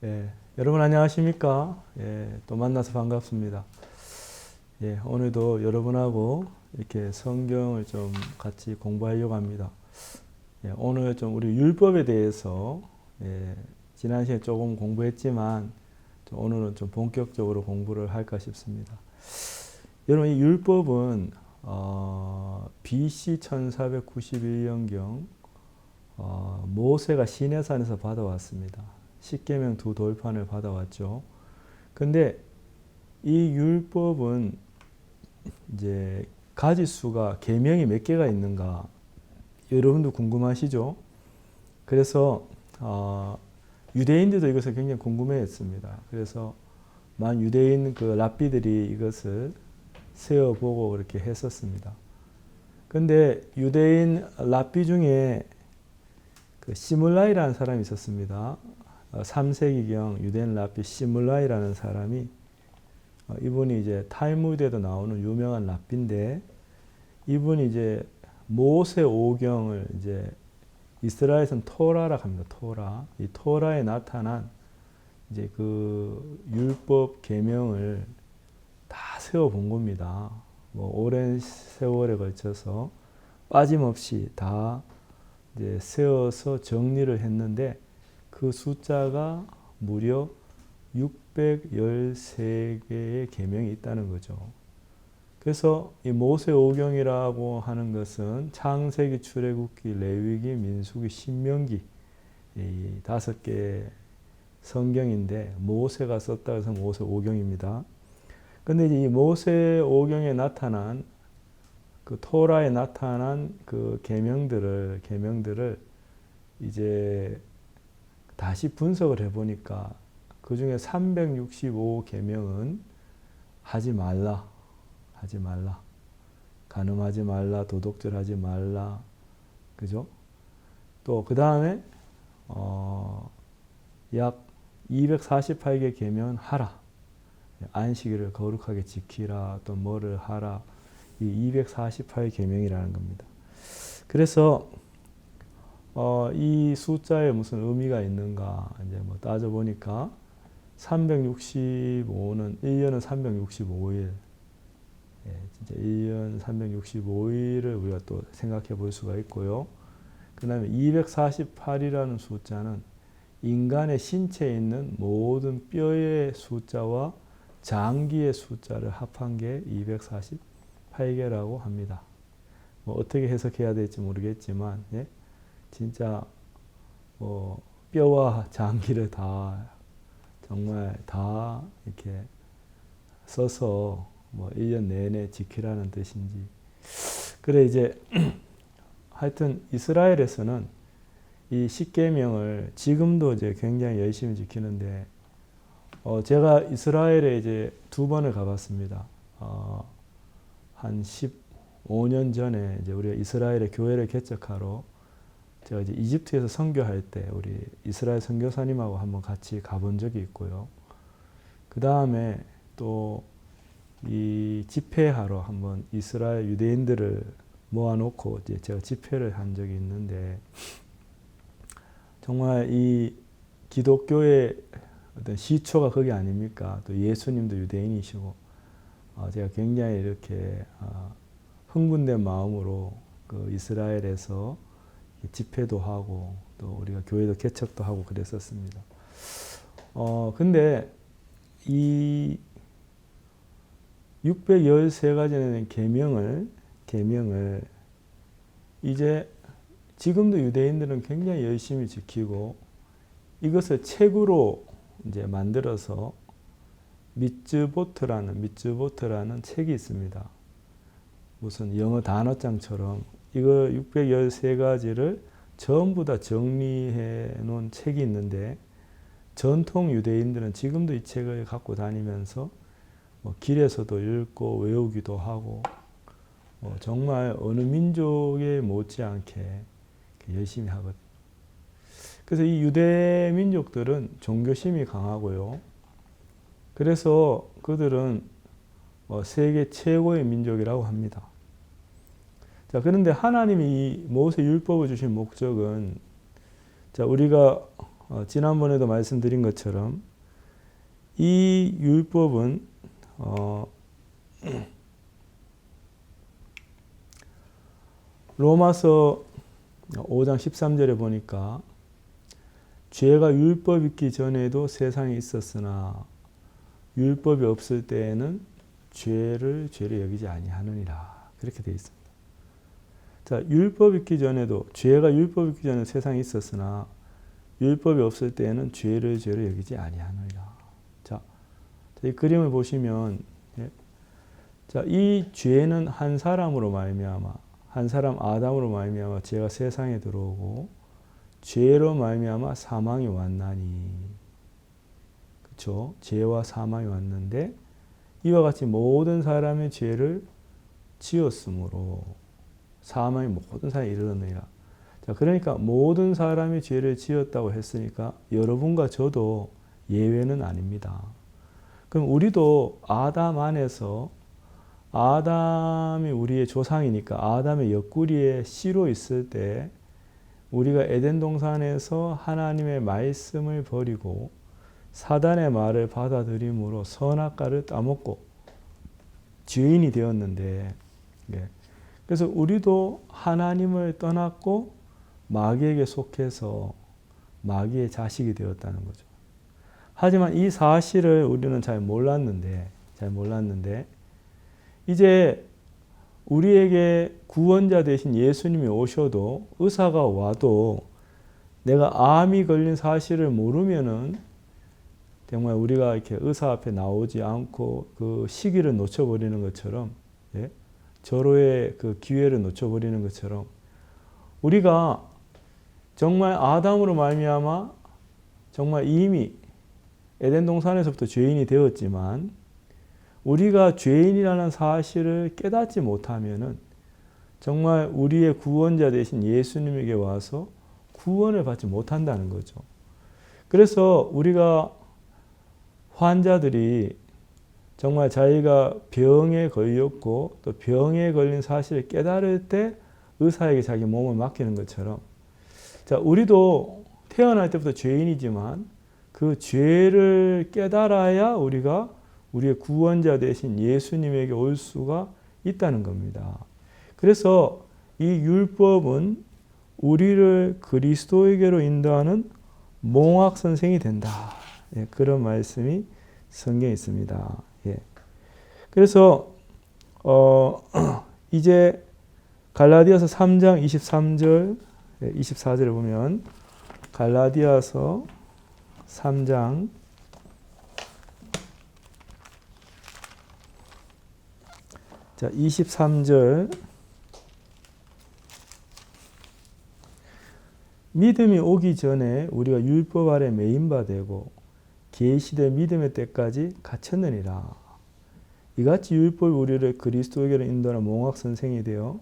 예, 여러분 안녕하십니까? 예, 또 만나서 반갑습니다. 예, 오늘도 여러분하고 이렇게 성경을 좀 같이 공부하려고 합니다. 예, 오늘 좀 우리 율법에 대해서 지난 시간에 조금 공부했지만 오늘은 좀 본격적으로 공부를 할까 싶습니다. 여러분 이 율법은 BC 1491년경 모세가 시내산에서 받아왔습니다. 십계명 두 돌판을 받아왔죠. 근데 이 율법은 이제 가지수가 계명이 몇 개가 있는가 여러분도 궁금하시죠? 그래서 유대인들도 이것을 굉장히 궁금해했습니다. 그래서 많은 유대인 그 랍비들이 이것을 세어보고 그렇게 했었습니다. 근데 유대인 랍비 중에 그 시물라이라는 사람이 있었습니다. 3세기경 유대인 랍비 시물라이라는 사람이 이분이 이제 탈무드에도 나오는 유명한 랍비인데 이분이 이제 모세 오경을 이제 이스라엘에서는 토라라고 합니다. 토라. 이 토라에 나타난 이제 그 율법 계명을 다 세워 본 겁니다. 뭐 오랜 세월에 걸쳐서 빠짐없이 다 이제 세워서 정리를 했는데 그 숫자가 무려 613개의 계명이 있다는 거죠. 그래서 이 모세오경이라고 하는 것은 창세기, 출애굽기, 레위기, 민수기, 신명기 이 5개 성경인데 모세가 썼다 해서 모세오경입니다. 근데 이 모세오경에 나타난 그 토라에 나타난 그 계명들을 이제 다시 분석을 해보니까 그 중에 365 계명은 하지 말라. 간음하지 말라. 도둑질하지 말라. 그죠? 또 그 다음에 약 248개 계명은 하라. 안식일을 거룩하게 지키라. 또 뭐를 하라. 이 248 계명이라는 겁니다. 그래서 이 숫자에 무슨 의미가 있는가 이제 뭐 따져보니까 365는 1년은 365일 진짜 1년 365일을 우리가 또 생각해 볼 수가 있고요. 그 다음에 248이라는 숫자는 인간의 신체에 있는 모든 뼈의 숫자와 장기의 숫자를 합한 게 248개라고 합니다. 뭐 어떻게 해석해야 될지 모르겠지만 진짜 뭐 뼈와 장기를 다 정말 다 이렇게 써서 뭐 1년 내내 지키라는 뜻인지. 그래 이제 하여튼 이스라엘에서는 이 십계명을 지금도 이제 굉장히 열심히 지키는데 제가 이스라엘에 이제 2번을 가봤습니다. 한 15년 전에 이제 우리가 이스라엘의 교회를 개척하러 제가 이제 이집트에서 선교할 때 우리 이스라엘 선교사님하고 한번 같이 가본 적이 있고요. 그 다음에 또 이 집회하러 한번 이스라엘 유대인들을 모아놓고 이제 제가 집회를 한 적이 있는데 정말 이 기독교의 어떤 시초가 거기 아닙니까? 또 예수님도 유대인이시고 제가 굉장히 이렇게 흥분된 마음으로 그 이스라엘에서 집회도 하고 또 우리가 교회도 개척도 하고 그랬었습니다. 근데 이 613가지의 계명을 이제 지금도 유대인들은 굉장히 열심히 지키고 이것을 책으로 이제 만들어서 미츠보트라는 책이 있습니다. 무슨 영어 단어장처럼 이거 613가지를 전부 다 정리해 놓은 책이 있는데 전통 유대인들은 지금도 이 책을 갖고 다니면서 뭐 길에서도 읽고 외우기도 하고 정말 어느 민족에 못지않게 열심히 하거든요. 그래서 이 유대 민족들은 종교심이 강하고요. 그래서 그들은 세계 최고의 민족이라고 합니다. 자, 그런데 하나님이 이 모세 율법을 주신 목적은 자, 우리가 지난번에도 말씀드린 것처럼 이 율법은 로마서 5장 13절에 보니까 죄가 율법 있기 전에도 세상에 있었으나 율법이 없을 때에는 죄를 여기지 아니하느니라. 그렇게 되어 있습니다. 자, 율법 있기 전에도 죄가 율법 있기 전에 세상에 있었으나 율법이 없을 때에는 죄를 여기지 아니하느니라. 자, 이 그림을 보시면 자, 이 죄는 한 사람으로 말미암아 한 사람 아담으로 말미암아 죄가 세상에 들어오고 죄로 말미암아 사망이 왔나니 그렇죠? 죄와 사망이 왔는데 이와 같이 모든 사람의 죄를 지었으므로 사망이 모든 사람에 이르렀느니라. 자, 그러니까 모든 사람이 죄를 지었다고 했으니까 여러분과 저도 예외는 아닙니다. 그럼 우리도 아담 안에서 아담이 우리의 조상이니까 아담의 옆구리에 씨로 있을 때 우리가 에덴 동산에서 하나님의 말씀을 버리고 사단의 말을 받아들임으로 선악과를 따먹고 죄인이 되었는데 그래서 우리도 하나님을 떠났고 마귀에게 속해서 마귀의 자식이 되었다는 거죠. 하지만 이 사실을 우리는 잘 몰랐는데 이제 우리에게 구원자 되신 예수님이 오셔도 의사가 와도 내가 암이 걸린 사실을 모르면은 정말 우리가 이렇게 의사 앞에 나오지 않고 그 시기를 놓쳐버리는 것처럼 절호의 그 기회를 놓쳐버리는 것처럼 우리가 정말 아담으로 말미암아 정말 이미 에덴 동산에서부터 죄인이 되었지만 우리가 죄인이라는 사실을 깨닫지 못하면은 정말 우리의 구원자 되신 예수님에게 와서 구원을 받지 못한다는 거죠. 그래서 우리가 환자들이 정말 자기가 병에 걸렸고 또 병에 걸린 사실을 깨달을 때 의사에게 자기 몸을 맡기는 것처럼 자, 우리도 태어날 때부터 죄인이지만 그 죄를 깨달아야 우리가 우리의 구원자 되신 예수님에게 올 수가 있다는 겁니다. 그래서 이 율법은 우리를 그리스도에게로 인도하는 몽학 선생이 된다. 그런 말씀이 성경에 있습니다. 그래서 이제 갈라디아서 3장 23절 24절을 보면 갈라디아서 3장 23절 믿음이 오기 전에 우리가 율법 아래 매인 바 되고 계시되 믿음의 때까지 갇혔느니라. 이같이 율법이 우리를 그리스도에게로 인도하는 몽학 선생이 되어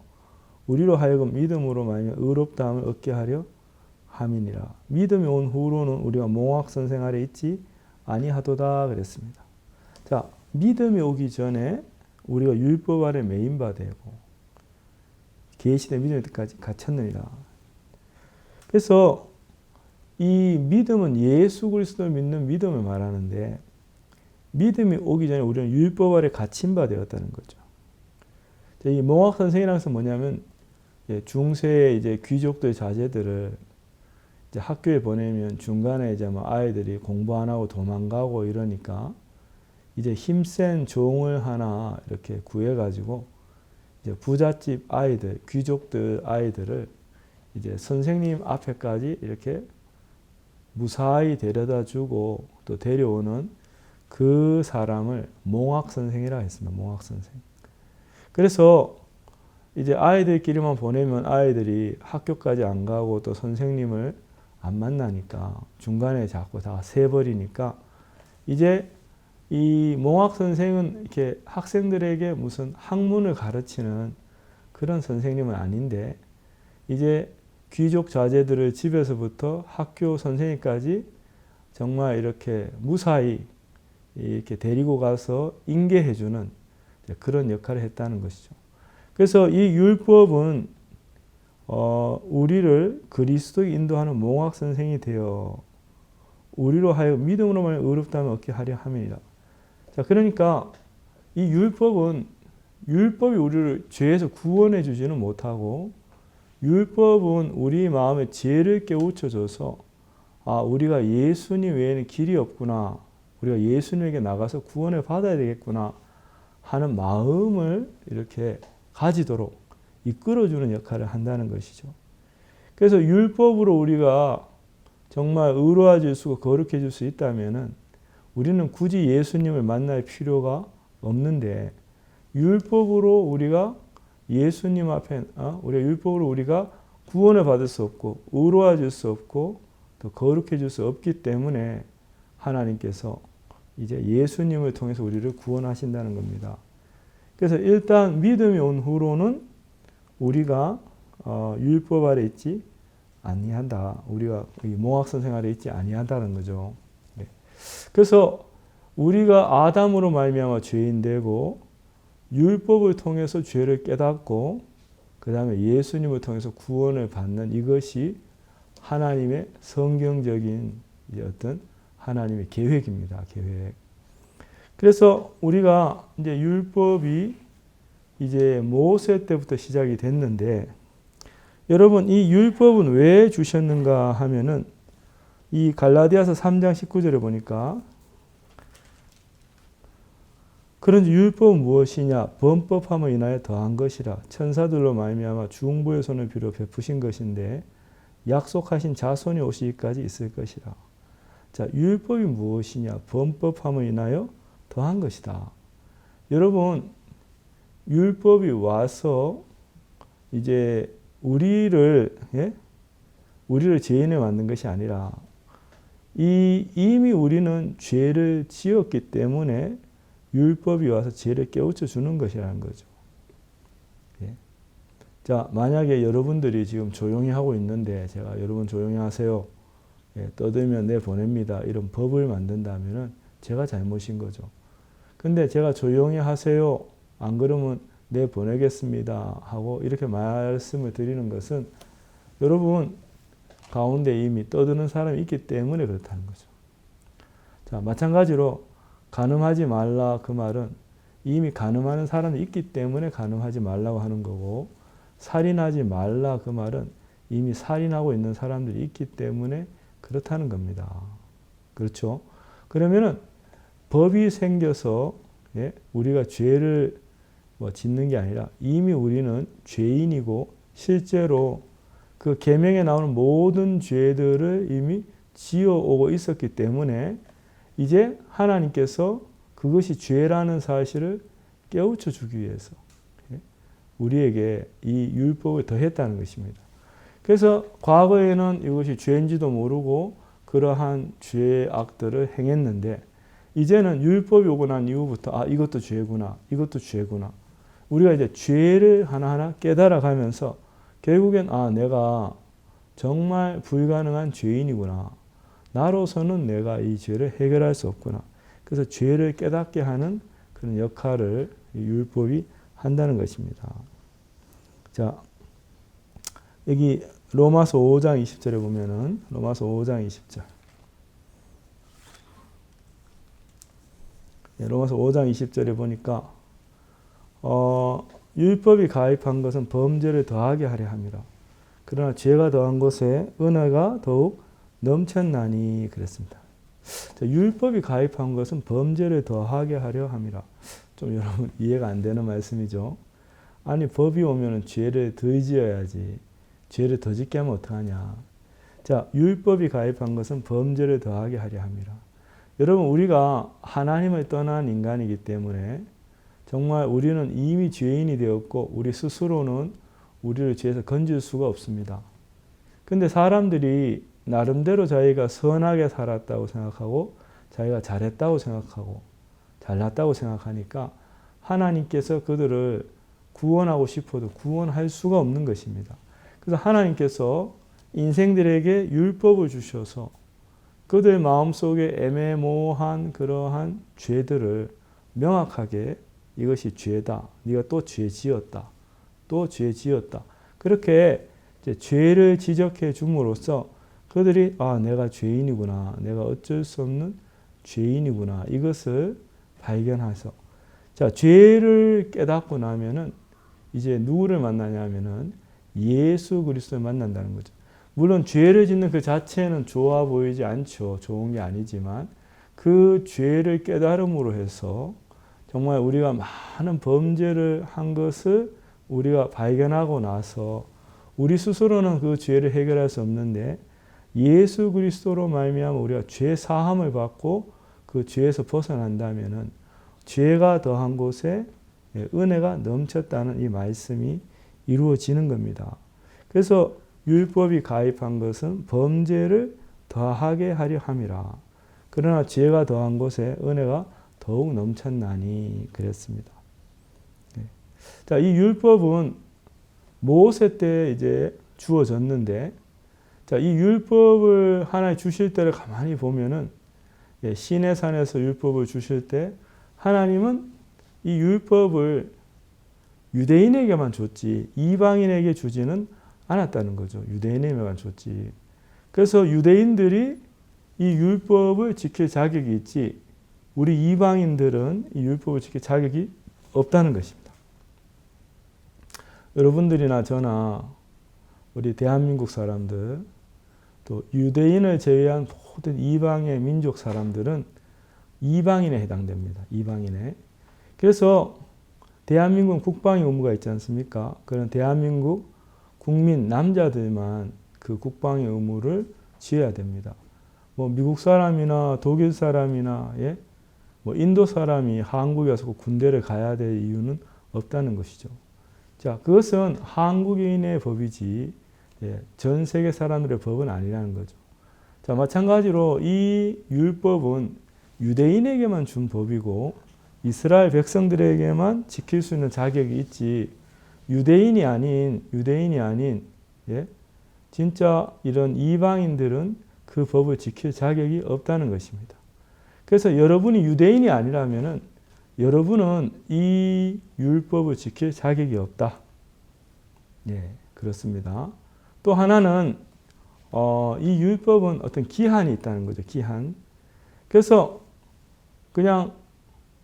우리로 하여금 믿음으로 말미암아 의롭다함을 얻게 하려 함이니라. 믿음이 온 후로는 우리가 몽학 선생 아래 있지 아니하도다 그랬습니다. 자, 믿음이 오기 전에 우리가 율법 아래 매인 바 되고 계시되 믿음의 때까지 갇혔느니라. 그래서 이 믿음은 예수 그리스도를 믿는 믿음을 말하는데 믿음이 오기 전에 우리는 율법 아래 갇힌 바 되었다는 거죠. 이 몽학 선생이라는 것은 뭐냐면 중세의 이제 귀족들 자제들을 이제 학교에 보내면 중간에 이제 뭐 아이들이 공부 안 하고 도망가고 이러니까 이제 힘센 종을 하나 이렇게 구해가지고 이제 부잣집 아이들, 귀족들 아이들을 이제 선생님 앞에까지 이렇게 무사히 데려다 주고 또 데려오는 그 사람을 몽학 선생이라 했습니다. 몽학 선생. 그래서 이제 아이들끼리만 보내면 아이들이 학교까지 안 가고 또 선생님을 안 만나니까 중간에 자꾸 다 새버리니까 이제 이 몽학 선생은 이렇게 학생들에게 무슨 학문을 가르치는 그런 선생님은 아닌데 이제 귀족 자제들을 집에서부터 학교 선생님까지 정말 이렇게 무사히 이렇게 데리고 가서 인계해주는 그런 역할을 했다는 것이죠. 그래서 이 율법은 우리를 그리스도에 인도하는 몽학 선생이 되어 우리로 하여금 믿음으로 말하면 의롭다면 얻게 하려 함이니라. 자, 그러니까 이 율법이 우리를 죄에서 구원해 주지는 못하고, 율법은 우리 마음에 죄를 깨우쳐 줘서 우리가 예수님 외에는 길이 없구나, 우리가 예수님에게 나가서 구원을 받아야 되겠구나 하는 마음을 이렇게 가지도록 이끌어주는 역할을 한다는 것이죠. 그래서 율법으로 우리가 정말 의로워질 수, 거룩해질 수 있다면은 우리는 굳이 예수님을 만날 필요가 없는데, 율법으로 우리가 예수님 앞에 우리가 율법으로 우리가 구원을 받을 수 없고 의로워질 수 없고 또 거룩해질 수 없기 때문에 하나님께서 이제 예수님을 통해서 우리를 구원하신다는 겁니다. 그래서 일단 믿음이 온 후로는 우리가 율법 아래 있지 아니한다. 우리가 몽학선생 아래 있지 아니한다는 거죠. 네. 그래서 우리가 아담으로 말미암아 죄인 되고 율법을 통해서 죄를 깨닫고 그 다음에 예수님을 통해서 구원을 받는 이것이 하나님의 성경적인 어떤 하나님의 계획입니다. 계획. 그래서 우리가 이제 율법이 이제 모세 때부터 시작이 됐는데, 여러분 이 율법은 왜 주셨는가 하면은 이 갈라디아서 3장 19절에 보니까, 그런지 율법은 무엇이냐? 범법함을 인하여 더한 것이라. 천사들로 말미암아 중보의 손을 빌어 베푸신 것인데 약속하신 자손이 오시기까지 있을 것이라. 자, 율법이 무엇이냐? 범법함을 인하여 더한 것이다. 여러분, 율법이 와서 이제 우리를 죄인을 만든 것이 아니라 이미 우리는 죄를 지었기 때문에 율법이 와서 죄를 깨우쳐 주는 것이라는 거죠. 예. 자, 만약에 여러분들이 지금 조용히 하고 있는데 제가 여러분 조용히 하세요, 떠들면 내보냅니다, 이런 법을 만든다면 제가 잘못인 거죠. 근데 제가 조용히 하세요, 안 그러면 내보내겠습니다 하고 이렇게 말씀을 드리는 것은 여러분 가운데 이미 떠드는 사람이 있기 때문에 그렇다는 거죠. 자, 마찬가지로 간음하지 말라, 그 말은 이미 간음하는 사람이 있기 때문에 간음하지 말라고 하는 거고, 살인하지 말라, 그 말은 이미 살인하고 있는 사람들이 있기 때문에 그렇다는 겁니다. 그렇죠? 그러면은 법이 생겨서 우리가 죄를 짓는 게 아니라 이미 우리는 죄인이고 실제로 그 계명에 나오는 모든 죄들을 이미 지어오고 있었기 때문에 이제 하나님께서 그것이 죄라는 사실을 깨우쳐 주기 위해서 우리에게 이 율법을 더했다는 것입니다. 그래서 과거에는 이것이 죄인지도 모르고 그러한 죄의 악들을 행했는데, 이제는 율법이 오고 난 이후부터 이것도 죄구나, 이것도 죄구나. 우리가 이제 죄를 하나하나 깨달아 가면서 결국엔 내가 정말 불가능한 죄인이구나. 나로서는 내가 이 죄를 해결할 수 없구나. 그래서 죄를 깨닫게 하는 그런 역할을 율법이 한다는 것입니다. 자, 여기 로마서 5장 20절에 보면은, 로마서 5장 20절. 로마서 5장 20절에 보니까 율법이 가입한 것은 범죄를 더하게 하려 함이라. 그러나 죄가 더한 것에 은혜가 더욱 넘쳤나니 그랬습니다. 자, 율법이 가입한 것은 범죄를 더하게 하려 함이라. 좀 여러분 이해가 안 되는 말씀이죠. 아니, 법이 오면은 죄를 더 지어야지. 죄를 더 짓게 하면 어떡하냐. 자, 율법이 가입한 것은 범죄를 더하게 하려 함이라. 여러분, 우리가 하나님을 떠난 인간이기 때문에 정말 우리는 이미 죄인이 되었고 우리 스스로는 우리를 죄에서 건질 수가 없습니다. 근데 사람들이 나름대로 자기가 선하게 살았다고 생각하고 자기가 잘했다고 생각하고 잘났다고 생각하니까 하나님께서 그들을 구원하고 싶어도 구원할 수가 없는 것입니다. 그래서 하나님께서 인생들에게 율법을 주셔서 그들 마음속에 애매모호한 그러한 죄들을 명확하게 이것이 죄다. 네가 또 죄 지었다. 또 죄 지었다. 그렇게 이제 죄를 지적해 줌으로써 그들이 내가 죄인이구나, 내가 어쩔 수 없는 죄인이구나, 이것을 발견해서, 자, 죄를 깨닫고 나면은 이제 누구를 만나냐면은 예수 그리스도를 만난다는 거죠. 물론 죄를 짓는 그 자체는 좋아 보이지 않죠. 좋은 게 아니지만 그 죄를 깨달음으로 해서 정말 우리가 많은 범죄를 한 것을 우리가 발견하고 나서 우리 스스로는 그 죄를 해결할 수 없는데 예수 그리스도로 말미암아 우리가 죄 사함을 받고 그 죄에서 벗어난다면은 죄가 더한 곳에 은혜가 넘쳤다는 이 말씀이 이루어지는 겁니다. 그래서 율법이 가입한 것은 범죄를 더하게 하려 함이라. 그러나 죄가 더한 곳에 은혜가 더욱 넘쳤나니 그랬습니다. 자, 이 율법은 모세 때 이제 주어졌는데, 자, 이 율법을 하나님 주실 때를 가만히 보면은 시내산에서 율법을 주실 때 하나님은 이 율법을 유대인에게만 줬지 이방인에게 주지는 않았다는 거죠. 유대인에게만 줬지. 그래서 유대인들이 이 율법을 지킬 자격이 있지 우리 이방인들은 이 율법을 지킬 자격이 없다는 것입니다. 여러분들이나 저나 우리 대한민국 사람들 또 유대인을 제외한 모든 이방의 민족 사람들은 이방인에 해당됩니다. 이방인에. 그래서 대한민국은 국방의 의무가 있지 않습니까? 그런 대한민국 국민 남자들만 그 국방의 의무를 지어야 됩니다. 뭐 미국 사람이나 독일 사람이나 뭐 인도 사람이 한국에 와서 군대를 가야 될 이유는 없다는 것이죠. 자, 그것은 한국인의 법이지 전 세계 사람들의 법은 아니라는 거죠. 자, 마찬가지로 이 율법은 유대인에게만 준 법이고 이스라엘 백성들에게만 지킬 수 있는 자격이 있지 유대인이 아닌 진짜 이런 이방인들은 그 법을 지킬 자격이 없다는 것입니다. 그래서 여러분이 유대인이 아니라면은 여러분은 이 율법을 지킬 자격이 없다. 그렇습니다. 또 하나는 이 율법은 어떤 기한이 있다는 거죠. 기한. 그래서 그냥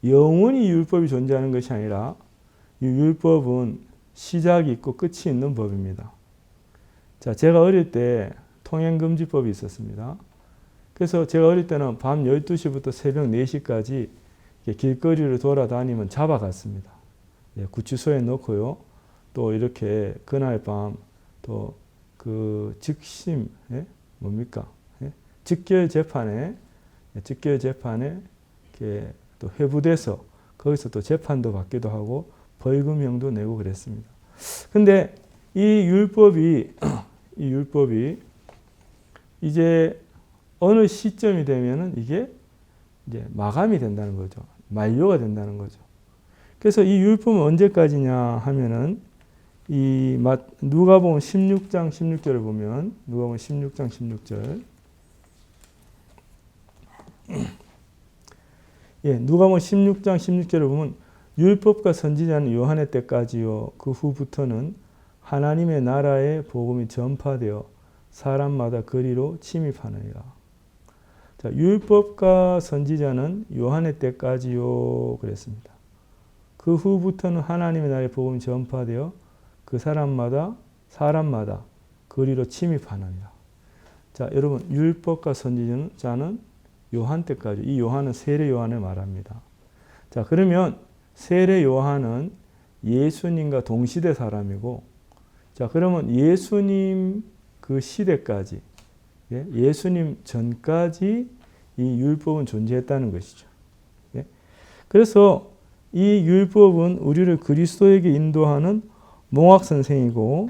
영원히 율법이 존재하는 것이 아니라 이 율법은 시작이 있고 끝이 있는 법입니다. 자, 제가 어릴 때 통행금지법이 있었습니다. 그래서 제가 어릴 때는 밤 12시부터 새벽 4시까지 길거리를 돌아다니면 잡아갔습니다. 구치소에 넣고요. 또 이렇게 그날 밤 또 그 즉심, 뭡니까? 즉결 재판에 이렇게 또 회부돼서 거기서 또 재판도 받기도 하고 벌금형도 내고 그랬습니다. 근데 이 율법이 이제 어느 시점이 되면은 이게 이제 마감이 된다는 거죠. 만료가 된다는 거죠. 그래서 이 율법은 언제까지냐 하면은 이 누가복음 16장 16절을 보면 누가복음 16장 16절 누가복음 16장 16절을 보면 율법과 선지자는 요한의 때까지요 그 후부터는 하나님의 나라의 복음이 전파되어 사람마다 그리로 침입하느니라. 자, 율법과 선지자는 요한의 때까지요 그랬습니다. 그 후부터는 하나님의 나라의 복음이 전파되어 그 사람마다 그리로 침입하느니라. 자, 여러분 율법과 선지자는 요한 때까지. 이 요한은 세례 요한을 말합니다. 자, 그러면 세례 요한은 예수님과 동시대 사람이고, 자, 그러면 예수님 그 시대까지, 예수님 전까지 이 율법은 존재했다는 것이죠. 그래서 이 율법은 우리를 그리스도에게 인도하는 몽학 선생이고,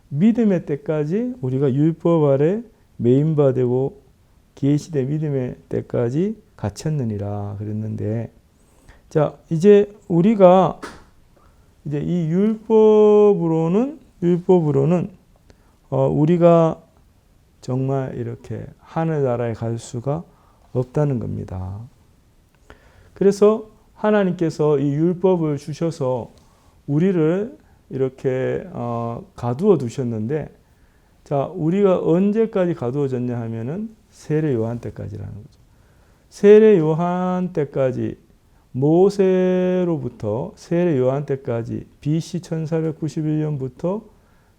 믿음의 때까지 우리가 율법 아래 매인바되고 계시대 믿음의 때까지 갇혔느니라 그랬는데, 자, 이제 우리가 이제 이 율법으로는 우리가 정말 이렇게 하늘나라에 갈 수가 없다는 겁니다. 그래서 하나님께서 이 율법을 주셔서 우리를 이렇게 가두어 두셨는데, 자, 우리가 언제까지 가두어졌냐 하면은 세례 요한 때까지라는 거죠. 세례 요한 때까지, 모세로부터 세례 요한 때까지, BC 1491년부터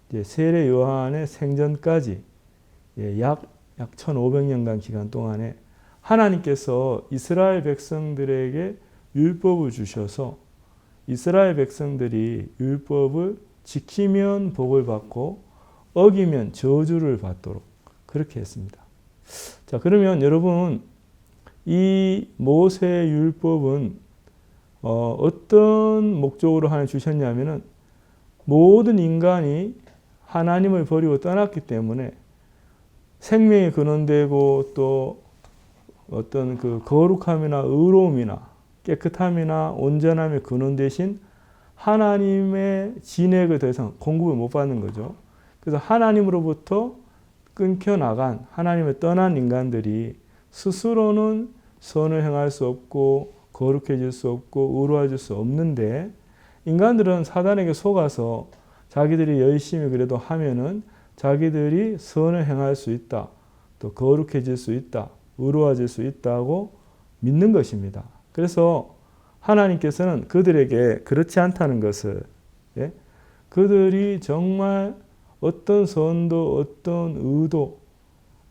이제 세례 요한의 생전까지 약 1500년간 기간 동안에 하나님께서 이스라엘 백성들에게 율법을 주셔서 이스라엘 백성들이 율법을 지키면 복을 받고 어기면 저주를 받도록 그렇게 했습니다. 자, 그러면 여러분, 이 모세 율법은 어떤 목적으로 하나님 주셨냐면은 모든 인간이 하나님을 버리고 떠났기 때문에 생명이 근원되고 또 어떤 그 거룩함이나 의로움이나 깨끗함이나 온전함의 근원 대신 하나님의 진액을 더 이상 공급을 못 받는 거죠. 그래서 하나님으로부터 끊겨 나간, 하나님을 떠난 인간들이 스스로는 선을 행할 수 없고 거룩해질 수 없고 의로워질 수 없는데, 인간들은 사단에게 속아서 자기들이 열심히 그래도 하면은 자기들이 선을 행할 수 있다, 또 거룩해질 수 있다, 의로워질 수 있다고 믿는 것입니다. 그래서 하나님께서는 그들에게 그렇지 않다는 것을, 그들이 정말 어떤 선도 어떤 의도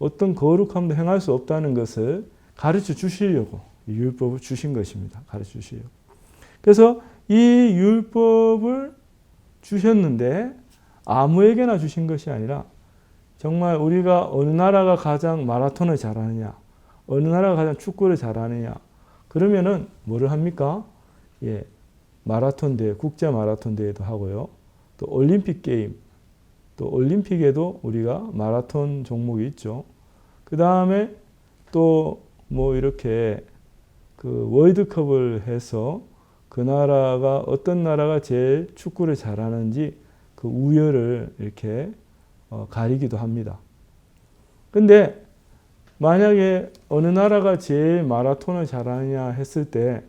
어떤 거룩함도 행할 수 없다는 것을 가르쳐 주시려고 이 율법을 주신 것입니다. 가르쳐 주시려고. 그래서 이 율법을 주셨는데 아무에게나 주신 것이 아니라 정말 우리가 어느 나라가 가장 마라톤을 잘하느냐, 어느 나라가 가장 축구를 잘하느냐, 그러면은 뭐를 합니까? 마라톤 대회, 국제 마라톤 대회도 하고요. 또 올림픽 게임, 또 올림픽에도 우리가 마라톤 종목이 있죠. 그 다음에 또 뭐 이렇게 그 월드컵을 해서 그 나라가 어떤 나라가 제일 축구를 잘하는지 그 우열을 이렇게 가리기도 합니다. 근데 만약에 어느 나라가 제일 마라톤을 잘하느냐 했을 때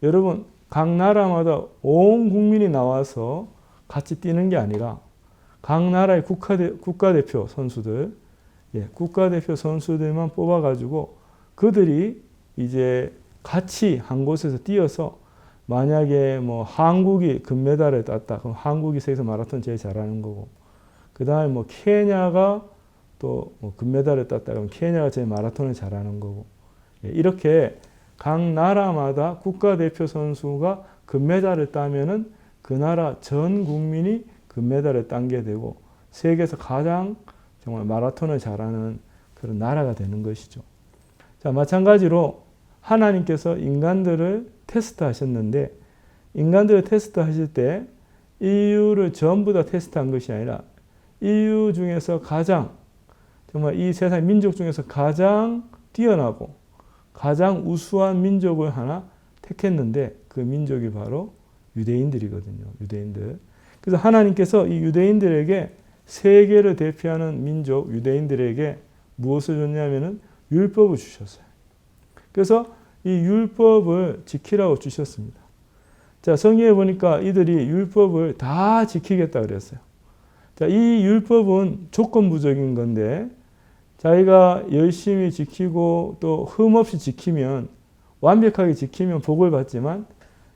여러분, 각 나라마다 온 국민이 나와서 같이 뛰는 게 아니라 각 나라의 국가대표 선수들, 국가대표 선수들만 뽑아가지고 그들이 이제 같이 한 곳에서 뛰어서 만약에 뭐 한국이 금메달을 땄다. 그럼 한국이 세계에서 마라톤 제일 잘하는 거고, 그 다음에 뭐 케냐가 또 뭐 금메달을 땄다. 그럼 케냐가 제일 마라톤을 잘하는 거고, 이렇게 각 나라마다 국가대표 선수가 금메달을 따면은 그 나라 전 국민이 금메달을 딴 게 되고 세계에서 가장 정말 마라톤을 잘하는 그런 나라가 되는 것이죠. 자, 마찬가지로 하나님께서 인간들을 테스트하셨는데, 인간들을 테스트하실 때 인류를 전부 다 테스트한 것이 아니라 인류 중에서 가장, 정말 이 세상 민족 중에서 가장 뛰어나고 가장 우수한 민족을 하나 택했는데 그 민족이 바로 유대인들이거든요. 유대인들. 그래서 하나님께서 이 유대인들에게, 세계를 대표하는 민족 유대인들에게 무엇을 줬냐면은 율법을 주셨어요. 그래서 이 율법을 지키라고 주셨습니다. 자, 성경에 보니까 이들이 율법을 다 지키겠다 그랬어요. 자, 이 율법은 조건부적인 건데 자기가 열심히 지키고 또 흠없이 지키면, 완벽하게 지키면 복을 받지만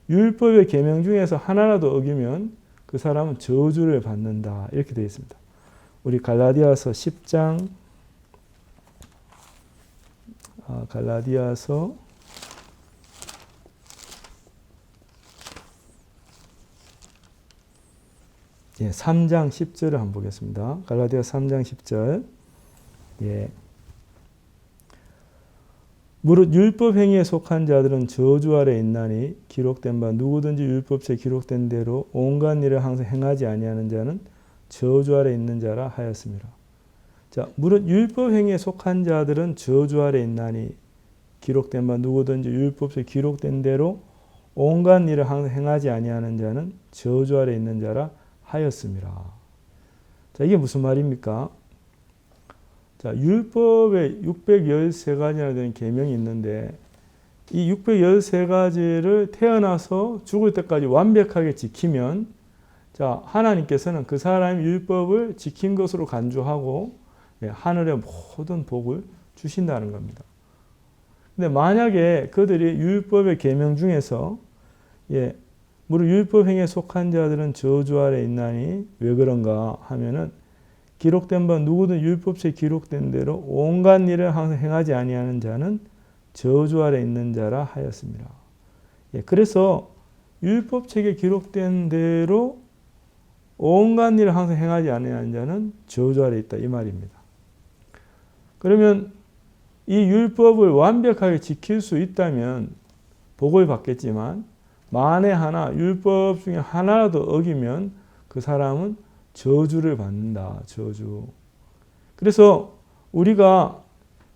율법의 계명 중에서 하나라도 어기면 그 사람은 저주를 받는다, 이렇게 되어 있습니다. 우리 갈라디아서 10장, 갈라디아서 3장 10절을 한번 보겠습니다. 갈라디아서 3장 10절. 무릇 율법 행위에 속한 자들은 저주 아래 있나니 기록된 바 누구든지 율법책에 기록된 대로 온갖 일을 항상 행하지 아니하는 자는 저주 아래 있는 자라 하였습니다. 자, 무릇 율법 행위에 속한 자들은 저주 아래 있나니 기록된 바 누구든지 율법책에 기록된 대로 온갖 일을 항상 행하지 아니하는 자는 저주 아래 있는 자라 하였습니다. 자, 이게 무슨 말입니까? 자, 율법에 613가지나 되는 계명이 있는데 이 613가지를 태어나서 죽을 때까지 완벽하게 지키면, 자, 자, 하나님께서는 그 사람이 율법을 지킨 것으로 간주하고 하늘의 모든 복을 주신다는 겁니다. 근데 만약에 그들이 율법의 계명 중에서 무릇 율법 행위에 속한 자들은 저주 아래 있나니 왜 그런가 하면은 기록된 바 누구든 율법책에 기록된 대로 온갖 일을 항상 행하지 아니하는 자는 저주 아래 있는 자라 하였습니다. 그래서 율법책에 기록된 대로 온갖 일을 항상 행하지 아니하는 자는 저주 아래 있다 이 말입니다. 그러면 이 율법을 완벽하게 지킬 수 있다면 복을 받겠지만 만에 하나 율법 중에 하나라도 어기면 그 사람은 저주를 받는다. 저주. 그래서 우리가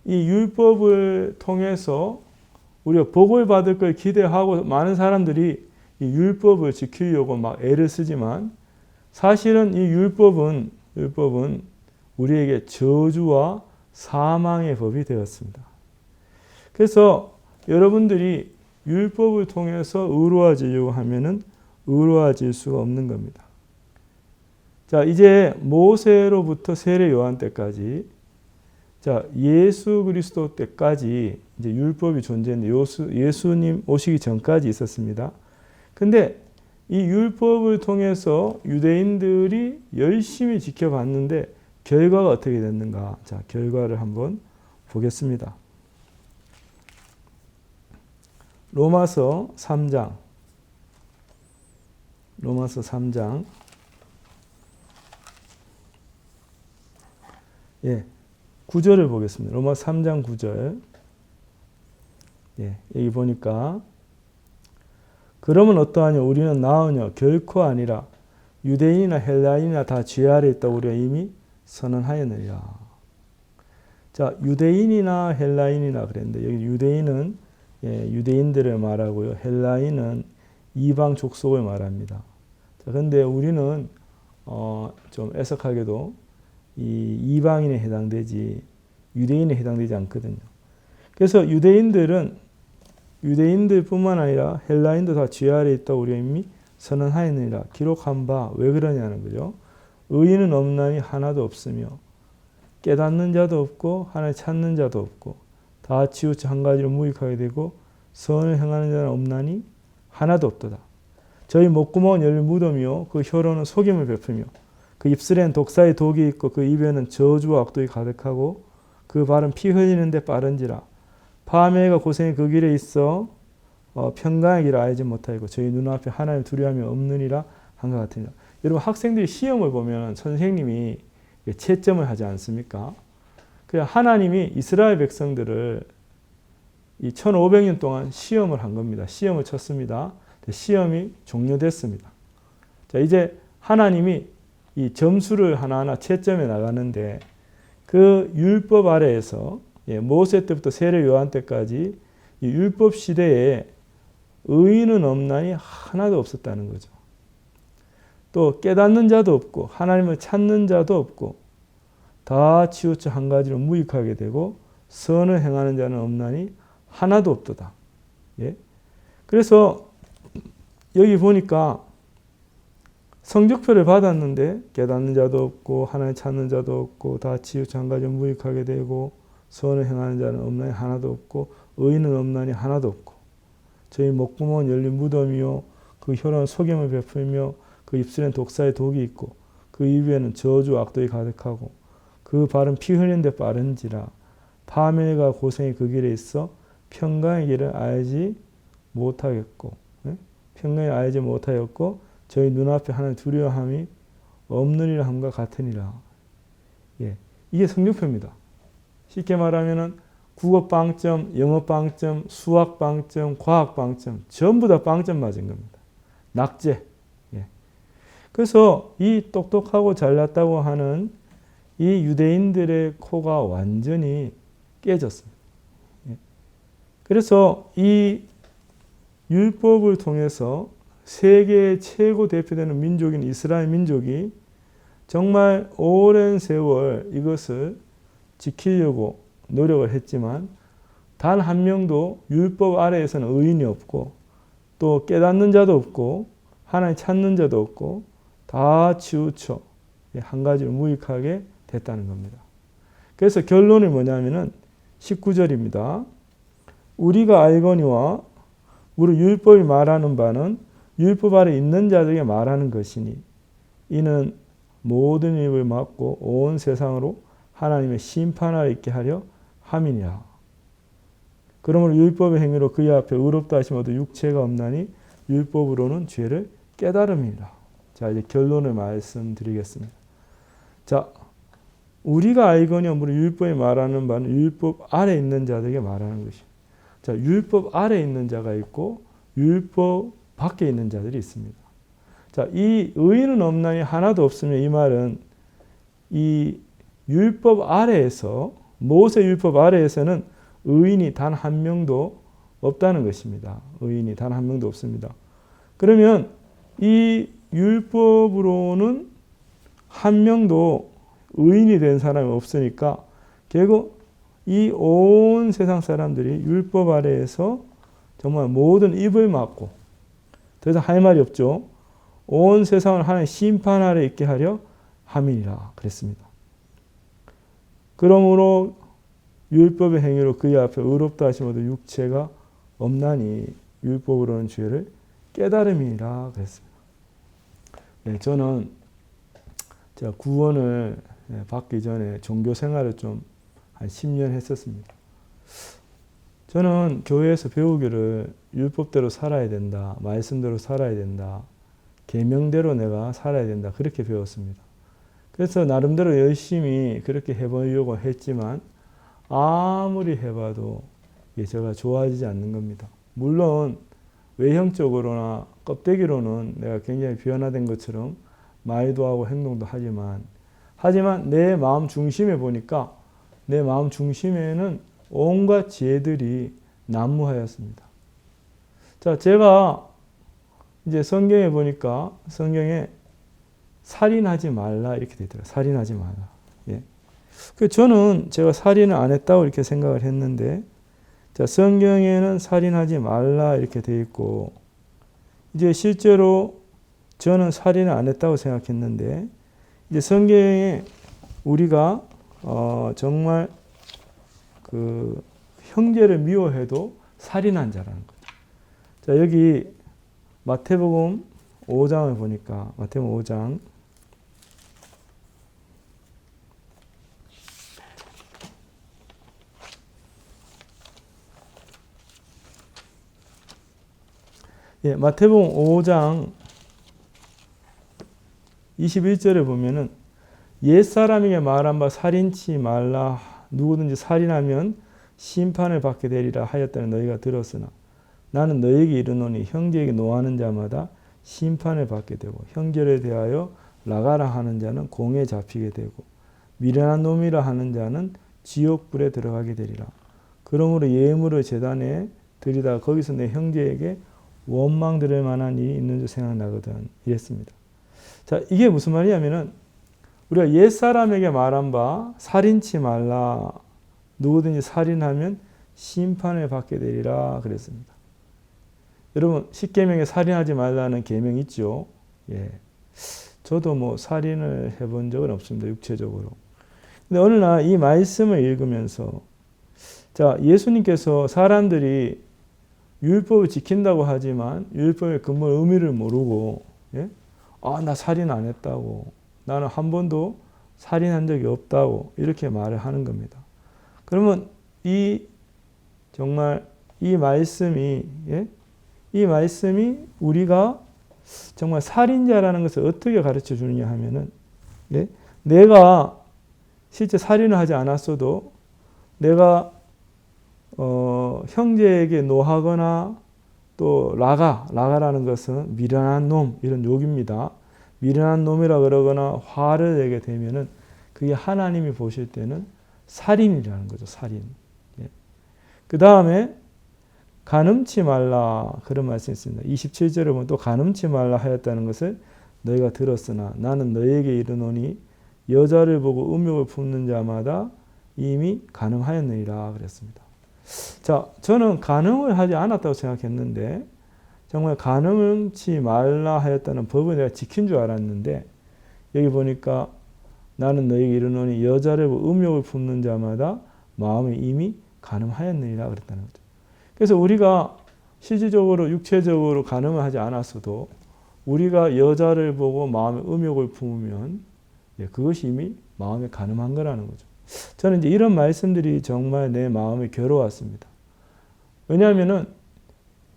이 율법을 통해서 우리가 복을 받을 걸 기대하고 많은 사람들이 이 율법을 지키려고 막 애를 쓰지만 사실은 이 율법은 우리에게 저주와 사망의 법이 되었습니다. 그래서 여러분들이 율법을 통해서 의로워지려고 하면은 의로워질 수가 없는 겁니다. 자, 이제 모세로부터 세례 요한 때까지, 자, 예수 그리스도 때까지 이제 율법이 존재했는데 예수님 오시기 전까지 있었습니다. 근데 이 율법을 통해서 유대인들이 열심히 지켜봤는데 결과가 어떻게 됐는가? 자, 결과를 한번 보겠습니다. 로마서 3장. 로마서 3장. 9절을 보겠습니다. 로마서 3장 9절. 여기 보니까 그러면 어떠하냐 우리는 나으냐 결코 아니라 유대인이나 헬라인이나 다 죄 아래 있다고 우리가 이미 선언하였느니라. 자, 유대인이나 헬라인이나 그랬는데 여기 유대인은 유대인들을 말하고요. 헬라인은 이방 족속을 말합니다. 자, 근데 우리는 좀 애석하게도 이 이방인에 해당되지 유대인에 해당되지 않거든요. 그래서 유대인들뿐만 아니라 헬라인도 다 죄 아래 있다고 우리가 이미 선언하였느니라. 기록한 바 왜 그러냐는 거죠. 의인은 없나니 하나도 없으며 깨닫는 자도 없고 하나님 찾는 자도 없고 다 치우쳐 한 가지로 무익하게 되고 선을 행하는 자는 없나니 하나도 없도다. 저희 목구멍은 열린 무덤이요 그 혀로는 속임을 베풀며 그 입술에는 독사의 독이 있고 그 입에는 저주와 악독이 가득하고 그 발은 피 흘리는 데 빠른지라. 파매가 고생이 그 길에 있어 평강의 길을 알지 못하고 저희 눈앞에 하나님 두려움이 없느니라 한 것 같으니라. 여러분 학생들이 시험을 보면 선생님이 채점을 하지 않습니까? 그냥 하나님이 이스라엘 백성들을 이 1500년 동안 시험을 한 겁니다. 시험을 쳤습니다. 시험이 종료됐습니다. 자, 이제 하나님이 이 점수를 하나하나 채점해 나가는데 그 율법 아래에서 모세 때부터 세례 요한 때까지 이 율법 시대에 의인은 없나니 하나도 없었다는 거죠. 또 깨닫는 자도 없고 하나님을 찾는 자도 없고 다 치우쳐 한 가지로 무익하게 되고 선을 행하는 자는 없나니 하나도 없도다. 그래서 여기 보니까 성적표를 받았는데 깨닫는 자도 없고 하나님 찾는 자도 없고 다 치우쳐 한 가지로 무익하게 되고 선을 행하는 자는 없나니 하나도 없고 의인은 없나니 하나도 없고 저희 목구멍은 열린 무덤이요 그 혀로는 속임을 베풀며 그 입술엔 독사의 독이 있고 그 입에는 저주 악독이 가득하고 그 발은 피 흘린 데 빠른지라. 파멸과 고생이 그 길에 있어 평강의 길을 알지 못하겠고 평강을 알지 못하였고 저희 눈앞에 하나님 두려움이 없느니라 함과 같으니라. 이게 성적표입니다. 쉽게 말하면 국어 빵점, 영어 빵점, 수학 빵점, 과학 빵점 전부 다 빵점 맞은 겁니다. 낙제. 그래서 이 똑똑하고 잘났다고 하는 이 유대인들의 코가 완전히 깨졌습니다. 그래서 이 율법을 통해서 세계의 최고 대표되는 민족인 이스라엘 민족이 정말 오랜 세월 이것을 지키려고 노력을 했지만 단 한 명도 율법 아래에서는 의인이 없고 또 깨닫는 자도 없고 하나님 찾는 자도 없고 다 치우쳐 한 가지로 무익하게 됐다는 겁니다. 그래서 결론이 뭐냐면은 19절입니다. 우리가 알거니와 우리 율법이 말하는 바는 율법 아래 있는 자들에게 말하는 것이니 이는 모든 입을 막고 온 세상으로 하나님의 심판하여 있게 하려 함이니라. 그러므로 율법의 행위로 그의 앞에 의롭다 하심어도 육체가 없나니 율법으로는 죄를 깨달음이라. 자, 이제 결론을 말씀드리겠습니다. 자, 우리가 알거니 우리 율법이 말하는 바는 율법 아래 있는 자들에게 말하는 것입니다. 자, 율법 아래 있는 자가 있고 율법 밖에 있는 자들이 있습니다. 자, 이 의인은 없나니 하나도 없으면 이 말은 이 율법 아래에서 모세 율법 아래에서는 의인이 단 한 명도 없다는 것입니다. 의인이 단 한 명도 없습니다. 그러면 이 율법으로는 한 명도 의인이 된 사람이 없으니까 결국 이 온 세상 사람들이 율법 아래에서 정말 모든 입을 막고 더 이상 할 말이 없죠. 온 세상을 하나님의 심판 아래 있게 하려 함이니라 그랬습니다. 그러므로 율법의 행위로 그의 앞에 의롭다 하심어도 육체가 없나니 율법으로는 죄를 깨달음이라 그랬습니다. 네, 저는 제가 구원을 받기 전에 종교 생활을 좀 한 10년 했었습니다. 저는 교회에서 배우기를 율법대로 살아야 된다, 말씀대로 살아야 된다, 계명대로 내가 살아야 된다 그렇게 배웠습니다. 그래서 나름대로 열심히 그렇게 해보려고 했지만 아무리 해봐도 제가 좋아지지 않는 겁니다. 물론 외형적으로나 껍데기로는 내가 굉장히 변화된 것처럼 말도 하고 행동도 하지만 내 마음 중심에 보니까 내 마음 중심에는 온갖 죄들이 난무하였습니다. 자, 제가 이제 성경에 보니까 성경에 살인하지 말라 이렇게 되더라고요. 살인하지 말라. 예. 저는 제가 살인을 안 했다고 이렇게 생각을 했는데, 자, 성경에는 살인하지 말라 이렇게 되어 있고, 이제 실제로 저는 살인을 안 했다고 생각했는데, 이제 성경에 우리가 정말 그 형제를 미워해도 살인한 자라는 거죠. 자, 여기 마태복음 5장을 보니까 마태복음 5장 마태복음 5장 21절에 보면은 옛사람에게 말한 바 살인치 말라 누구든지 살인하면 심판을 받게 되리라 하였다는 너희가 들었으나 나는 너희에게 이르노니 형제에게 노하는 자마다 심판을 받게 되고 형제를 대하여 나가라 하는 자는 공에 잡히게 되고 미련한 놈이라 하는 자는 지옥불에 들어가게 되리라. 그러므로 예물을 제단에 드리다가 거기서 내 형제에게 원망 들을 만한 일이 있는 줄 생각나거든. 이랬습니다. 자, 이게 무슨 말이냐면은 우리가 옛사람에게 말한 바 살인치 말라 누구든지 살인하면 심판을 받게 되리라 그랬습니다. 여러분 10계명에 살인하지 말라는 계명 있죠. 예. 저도 뭐 살인을 해본 적은 없습니다. 육체적으로. 근데 어느 날 이 말씀을 읽으면서 자, 예수님께서 사람들이 율법을 지킨다고 하지만 율법의 근본 의미를 모르고 예? 나 살인 안 했다고 나는 한 번도 살인한 적이 없다고 이렇게 말을 하는 겁니다. 그러면 정말 이 말씀이 우리가 정말 살인자라는 것을 어떻게 가르쳐 주느냐 하면은 내가 실제 살인을 하지 않았어도 내가 형제에게 노하거나 또 라가라는 것은 미련한 놈 이런 욕입니다. 미련한 놈이라 그러거나 화를 내게 되면은 그게 하나님이 보실 때는 살인이라는 거죠. 살인. 그 다음에 간음치 말라 그런 말씀이 있습니다. 27절에 보면 또 간음치 말라 하였다는 것을 너희가 들었으나 나는 너희에게 이르노니 여자를 보고 음욕을 품는 자마다 이미 간음하였느니라 그랬습니다. 자, 저는 간음을 하지 않았다고 생각했는데 정말 간음치 말라 하였다는 법을 내가 지킨 줄 알았는데 여기 보니까 나는 너에게 이르노니 여자를 음욕을 품는 자마다 마음이 이미 간음하였느니라 그랬다는 거죠. 그래서 우리가 실질적으로 육체적으로 간음을 하지 않았어도 우리가 여자를 보고 마음에 음욕을 품으면 그것이 이미 마음에 간음한 거라는 거죠. 저는 이제 이런 말씀들이 정말 내 마음에 괴로웠습니다. 왜냐하면은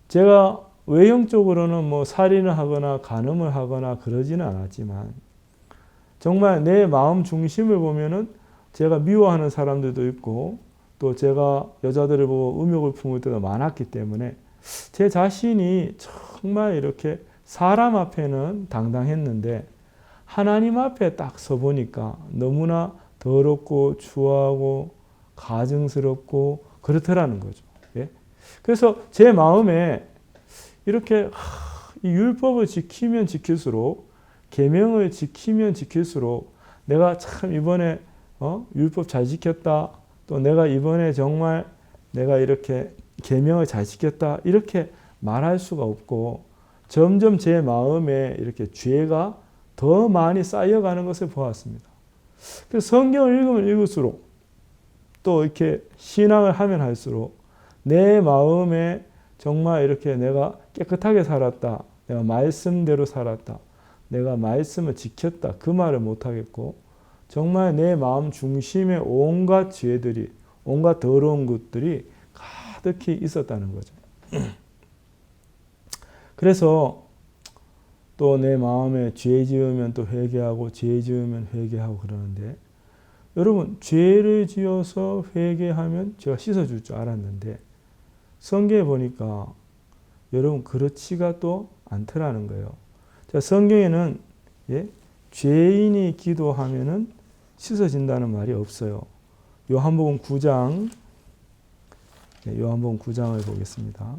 제가 외형적으로는 뭐 살인을 하거나 간음을 하거나 그러지는 않았지만 정말 내 마음 중심을 보면은 제가 미워하는 사람들도 있고 또 제가 여자들을 보고 음욕을 품을 때도 많았기 때문에 제 자신이 정말 이렇게 사람 앞에는 당당했는데 하나님 앞에 딱 서보니까 너무나 더럽고 추하고 가증스럽고 그렇더라는 거죠. 예? 그래서 제 마음에 이렇게 이 율법을 지키면 지킬수록 계명을 지키면 지킬수록 내가 참 이번에 율법 잘 지켰다. 또 내가 이번에 정말 내가 이렇게 계명을 잘 지켰다. 이렇게 말할 수가 없고 점점 제 마음에 이렇게 죄가 더 많이 쌓여가는 것을 보았습니다. 그래서 성경을 읽으면 읽을수록 또 이렇게 신앙을 하면 할수록 내 마음에 정말 이렇게 내가 깨끗하게 살았다. 내가 말씀대로 살았다. 내가 말씀을 지켰다. 그 말을 못하겠고 정말 내 마음 중심에 온갖 죄들이 온갖 더러운 것들이 가득히 있었다는 거죠. 그래서 또 내 마음에 죄 지으면 또 회개하고 죄 지으면 회개하고 그러는데 여러분 죄를 지어서 회개하면 제가 씻어줄 줄 알았는데 성경에 보니까 여러분 그렇지가 또 않더라는 거예요. 자, 성경에는 죄인이 기도하면은 씻어진다는 말이 없어요. 요한복음 9장 요한복음 9장을 보겠습니다.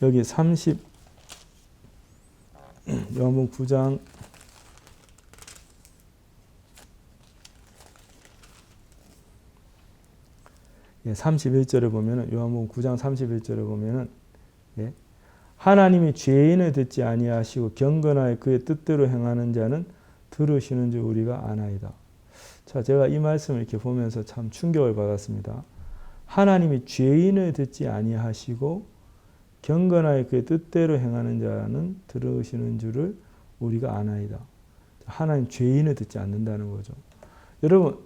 여기 요한복음 9장 31절을 보면은 요한복음 9장 31절을 보면은 하나님이 죄인을 듣지 아니하시고 경건하여 그의 뜻대로 행하는 자는 들으시는 줄 우리가 아나이다. 자, 제가 이 말씀을 이렇게 보면서 참 충격을 받았습니다. 하나님이 죄인을 듣지 아니하시고 경건하여 그의 뜻대로 행하는 자는 들으시는 줄을 우리가 아나이다. 하나님 죄인을 듣지 않는다는 거죠. 여러분,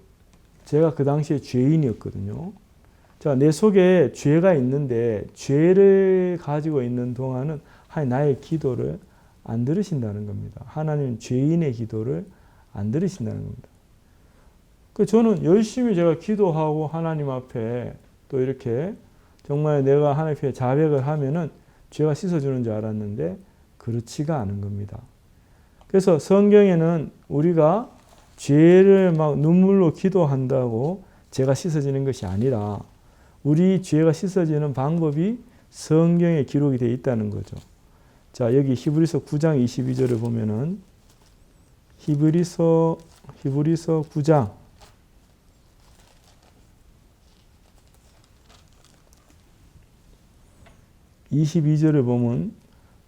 제가 그 당시에 죄인이었거든요. 자, 내 속에 죄가 있는데 죄를 가지고 있는 동안은 나의 기도를 안 들으신다는 겁니다. 하나님은 죄인의 기도를 안 들으신다는 겁니다. 저는 열심히 제가 기도하고 하나님 앞에 또 이렇게 정말 내가 하나님 앞에 자백을 하면은 죄가 씻어주는 줄 알았는데 그렇지가 않은 겁니다. 그래서 성경에는 우리가 죄를 막 눈물로 기도한다고 죄가 씻어지는 것이 아니라 우리 죄가 씻어지는 방법이 성경에 기록이 되어 있다는 거죠. 자, 여기 히브리서 9장 22절을 보면은 히브리서 9장 22절을 보면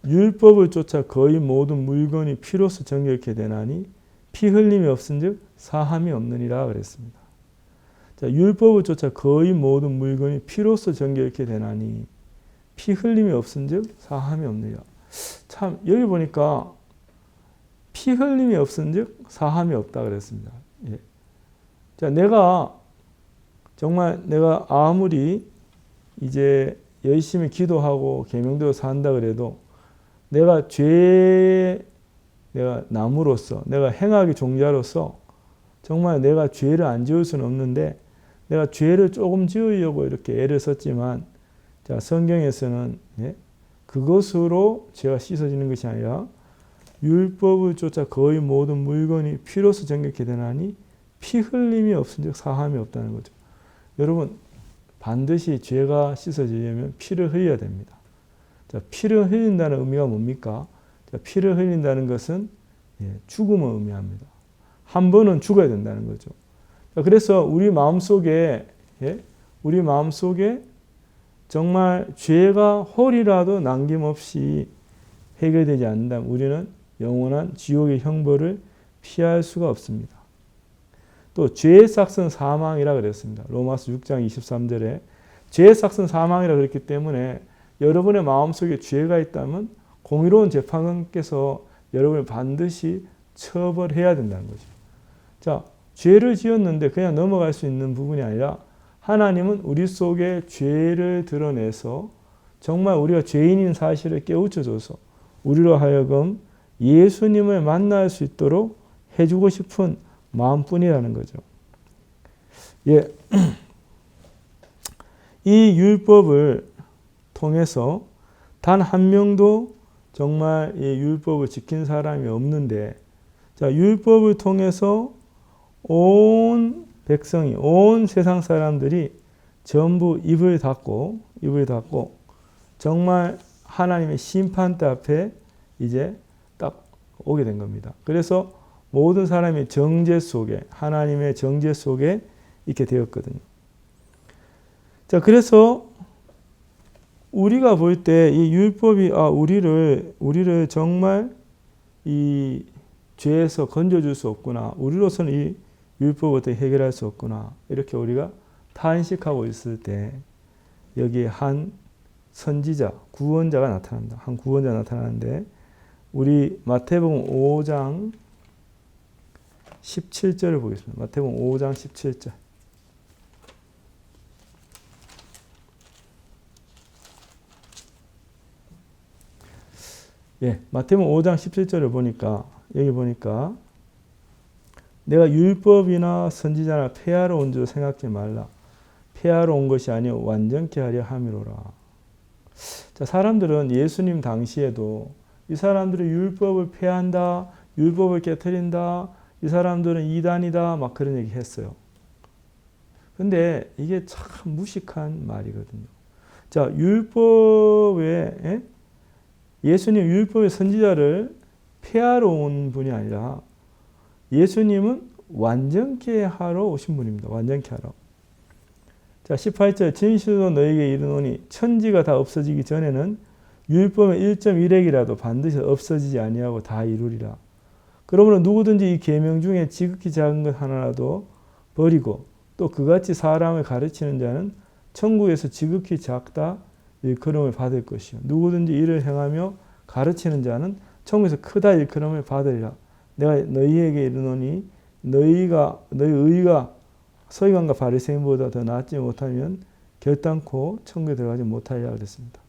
율법을 쫓아 거의 모든 물건이 피로써 정결케 되나니 피 흘림이 없은즉 사함이 없느니라 그랬습니다. 자, 율법을 쫓아 거의 모든 물건이 피로써 정결케 되나니 피 흘림이 없은즉 사함이 없느니라. 참 여기 보니까 피 흘림이 없은즉 사함이 없다 그랬습니다. 예. 자, 정말 내가 아무리 이제 열심히 기도하고 계명대로 산다 그래도 내가 남으로서 내가 행악의 종자로서 정말 내가 죄를 안 지을 수는 없는데 내가 죄를 조금 지으려고 이렇게 애를 썼지만 자, 성경에서는 그것으로 죄가 씻어지는 것이 아니라 율법을 쫓아 거의 모든 물건이 피로써 정결케 되나니 피 흘림이 없은즉 사함이 없다는 거죠. 여러분 반드시 죄가 씻어지려면 피를 흘려야 됩니다. 자, 피를 흘린다는 의미가 뭡니까? 자, 피를 흘린다는 것은 죽음을 의미합니다. 한 번은 죽어야 된다는 거죠. 자, 그래서 우리 마음속에 정말 죄가 홀이라도 남김없이 해결되지 않는다면 우리는 영원한 지옥의 형벌을 피할 수가 없습니다. 또 죄의 삭은 사망이라 그랬습니다. 로마서 6장 23절에 죄의 삭은 사망이라 그랬기 때문에 여러분의 마음속에 죄가 있다면 공의로운 재판관께서 여러분을 반드시 처벌해야 된다는 거죠. 자, 죄를 지었는데 그냥 넘어갈 수 있는 부분이 아니라 하나님은 우리 속에 죄를 드러내서 정말 우리가 죄인인 사실을 깨우쳐줘서 우리로 하여금 예수님을 만날 수 있도록 해주고 싶은 마음뿐이라는 거죠. 예, 이 율법을 통해서 단 한 명도 정말 이 율법을 지킨 사람이 없는데, 자, 율법을 통해서 온 백성이, 온 세상 사람들이 전부 입을 닫고 정말 하나님의 심판대 앞에 이제 딱 오게 된 겁니다. 그래서 모든 사람이 정죄 속에, 하나님의 정죄 속에 있게 되었거든요. 자, 그래서 우리가 볼 때 이 율법이 우리를 정말 이 죄에서 건져줄 수 없구나. 우리로서는 이 율법을 어떻게 해결할 수 없구나. 이렇게 우리가 탄식하고 있을 때 여기에 한 선지자, 구원자가 나타난다. 한 구원자가 나타나는데 우리 마태복음 5장 17절을 보겠습니다. 마태복음 5장 17절. 예, 마태복음 5장 17절을 보니까 여기 보니까 내가 율법이나 선지자나 폐하러 온 줄 생각지 말라. 폐하러 온 것이 아니요 완전케 하려 함이로라. 자, 사람들은 예수님 당시에도 이 사람들은 율법을 폐한다, 율법을 깨트린다, 이 사람들은 이단이다, 막 그런 얘기 했어요. 근데 이게 참 무식한 말이거든요. 자, 율법에 예수님 율법의 선지자를 폐하러 온 분이 아니라 예수님은 완전케 하러 오신 분입니다. 완전케 하러. 자, 18절 진실로 너에게 이르노니 천지가 다 없어지기 전에는 율법의 1.1획이라도 반드시 없어지지 아니하고 다 이루리라. 그러므로 누구든지 이 계명 중에 지극히 작은 것 하나라도 버리고 또 그같이 사람을 가르치는 자는 천국에서 지극히 작다 일컬음을 받을 것이요. 누구든지 이를 행하며 가르치는 자는 천국에서 크다 일컬음을 받으리라. 내가 너희에게 이르노니 너희 의가 서기관과 바리새인보다 더 낫지 못하면 결단코 천국에 들어가지 못하리라 그랬습니다.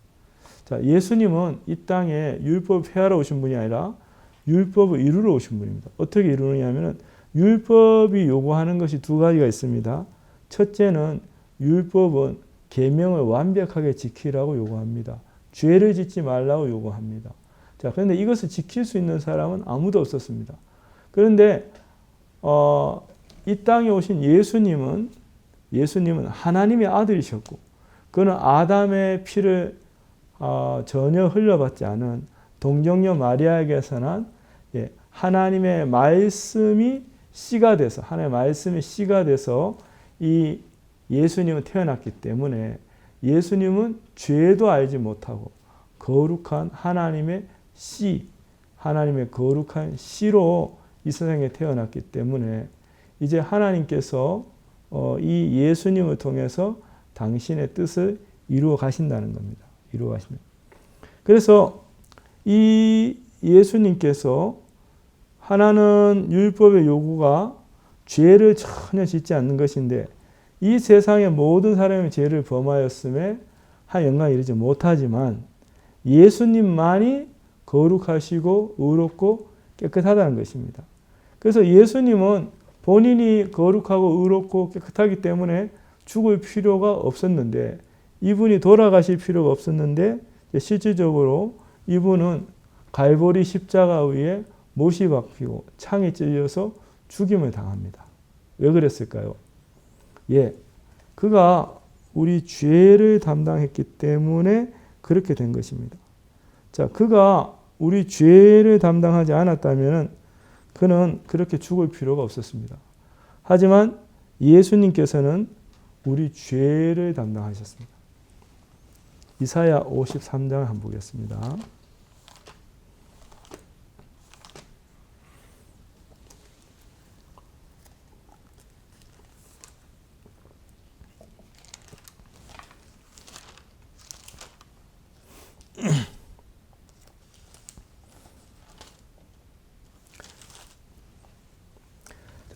자, 예수님은 이 땅에 율법을 폐하러 오신 분이 아니라 율법을 이루러 오신 분입니다. 어떻게 이루느냐면 율법이 요구하는 것이 두 가지가 있습니다. 첫째는 율법은 계명을 완벽하게 지키라고 요구합니다. 죄를 짓지 말라고 요구합니다. 자, 그런데 이것을 지킬 수 있는 사람은 아무도 없었습니다. 그런데 이 땅에 오신 예수님은 하나님의 아들이셨고 그는 아담의 피를 전혀 흘려받지 않은 동정녀 마리아에게서 난 하나님의 말씀이 씨가 돼서 이 예수님은 태어났기 때문에 예수님은 죄도 알지 못하고 거룩한 하나님의 씨, 하나님의 거룩한 씨로 이 세상에 태어났기 때문에 이제 하나님께서 이 예수님을 통해서 당신의 뜻을 이루어 가신다는 겁니다. 이루어 가십니다. 그래서 이 예수님께서 하나는 율법의 요구가 죄를 전혀 짓지 않는 것인데 이 세상의 모든 사람이 죄를 범하였음에 한 영광에 이르지 못하지만 예수님만이 거룩하시고 의롭고 깨끗하다는 것입니다. 그래서 예수님은 본인이 거룩하고 의롭고 깨끗하기 때문에 죽을 필요가 없었는데 이분이 돌아가실 필요가 없었는데 실질적으로 이분은 갈보리 십자가 위에 못이 박히고 창에 찔려서 죽임을 당합니다. 왜 그랬을까요? 예, 그가 우리 죄를 담당했기 때문에 그렇게 된 것입니다. 자, 그가 우리 죄를 담당하지 않았다면 그는 그렇게 죽을 필요가 없었습니다. 하지만 예수님께서는 우리 죄를 담당하셨습니다. 이사야 53장을 한번 보겠습니다.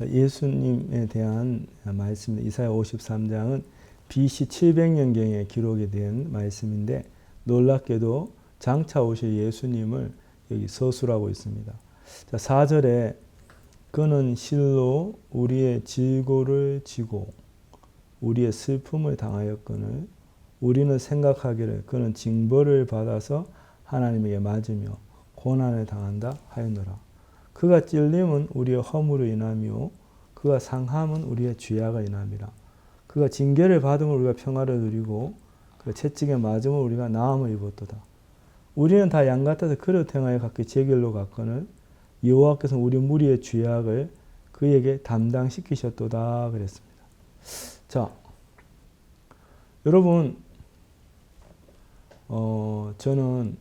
예수님에 대한 말씀입니다. 이사야 53장은 BC 700년경에 기록이 된 말씀인데 놀랍게도 장차 오실 예수님을 여기 서술하고 있습니다. 자, 4절에 그는 실로 우리의 질고를 지고 우리의 슬픔을 당하였거늘 우리는 생각하기를 그는 징벌을 받아서 하나님에게 맞으며 고난을 당한다 하였노라. 그가 찔림은 우리의 허물을 인하며 그가 상함은 우리의 죄악을 인함이라. 그가 징계를 받음을 우리가 평화를 누리고 그 채찍에 맞음을 우리가 나음을 입었도다. 우리는 다 양 같아서 그릇 행하여 각기 제 길로 갔거늘 여호와께서는 우리 무리의 죄악을 그에게 담당시키셨도다 그랬습니다. 자, 여러분, 저는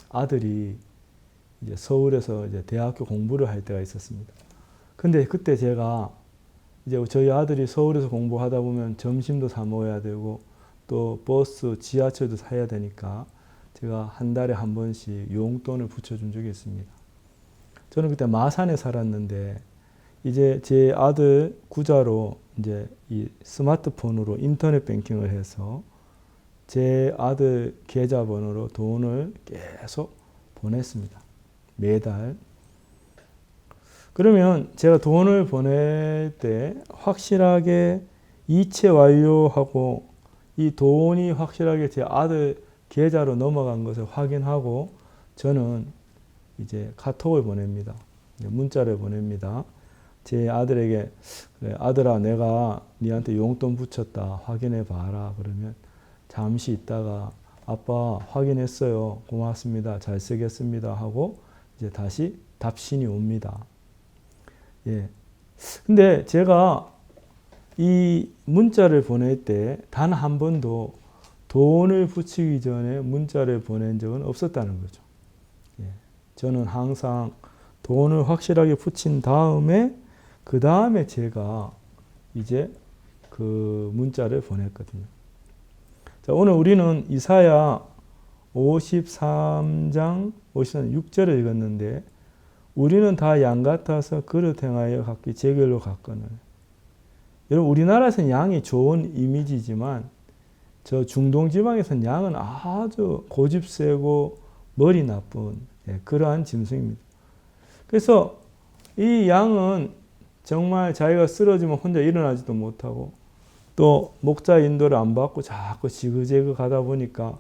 아들이 이제 서울에서 이제 대학교 공부를 할 때가 있었습니다. 근데 그때 제가 이제 저희 아들이 서울에서 공부하다 보면 점심도 사 먹어야 되고 또 버스, 지하철도 사야 되니까 제가 한 달에 한 번씩 용돈을 붙여준 적이 있습니다. 저는 그때 마산에 살았는데 이제 제 아들 구자로 이제 이 스마트폰으로 인터넷 뱅킹을 해서 제 아들 계좌번호로 돈을 계속 보냈습니다. 매달. 그러면 제가 돈을 보낼 때 확실하게 이체 완료하고 이 돈이 확실하게 제 아들 계좌로 넘어간 것을 확인하고 저는 이제 카톡을 보냅니다. 문자를 보냅니다. 제 아들에게 그래, 아들아 내가 니한테 용돈 붙였다 확인해 봐라. 그러면 잠시 있다가 아빠 확인했어요. 고맙습니다. 잘 쓰겠습니다. 하고 이제 다시 답신이 옵니다. 예. 근데 제가 이 문자를 보낼 때 단 한 번도 돈을 붙이기 전에 문자를 보낸 적은 없었다는 거죠. 예. 저는 항상 돈을 확실하게 붙인 다음에 그 다음에 제가 이제 그 문자를 보냈거든요. 자, 오늘 우리는 이사야 53장 6절을 읽었는데 우리는 다 양 같아서 그릇 행하여 각기 제 길로 갔거늘. 여러분 우리나라에서는 양이 좋은 이미지지만 저 중동 지방에서는 양은 아주 고집세고 머리 나쁜 그러한 짐승입니다. 그래서 이 양은 정말 자기가 쓰러지면 혼자 일어나지도 못하고 또 목자 인도를 안 받고 자꾸 지그재그 가다 보니까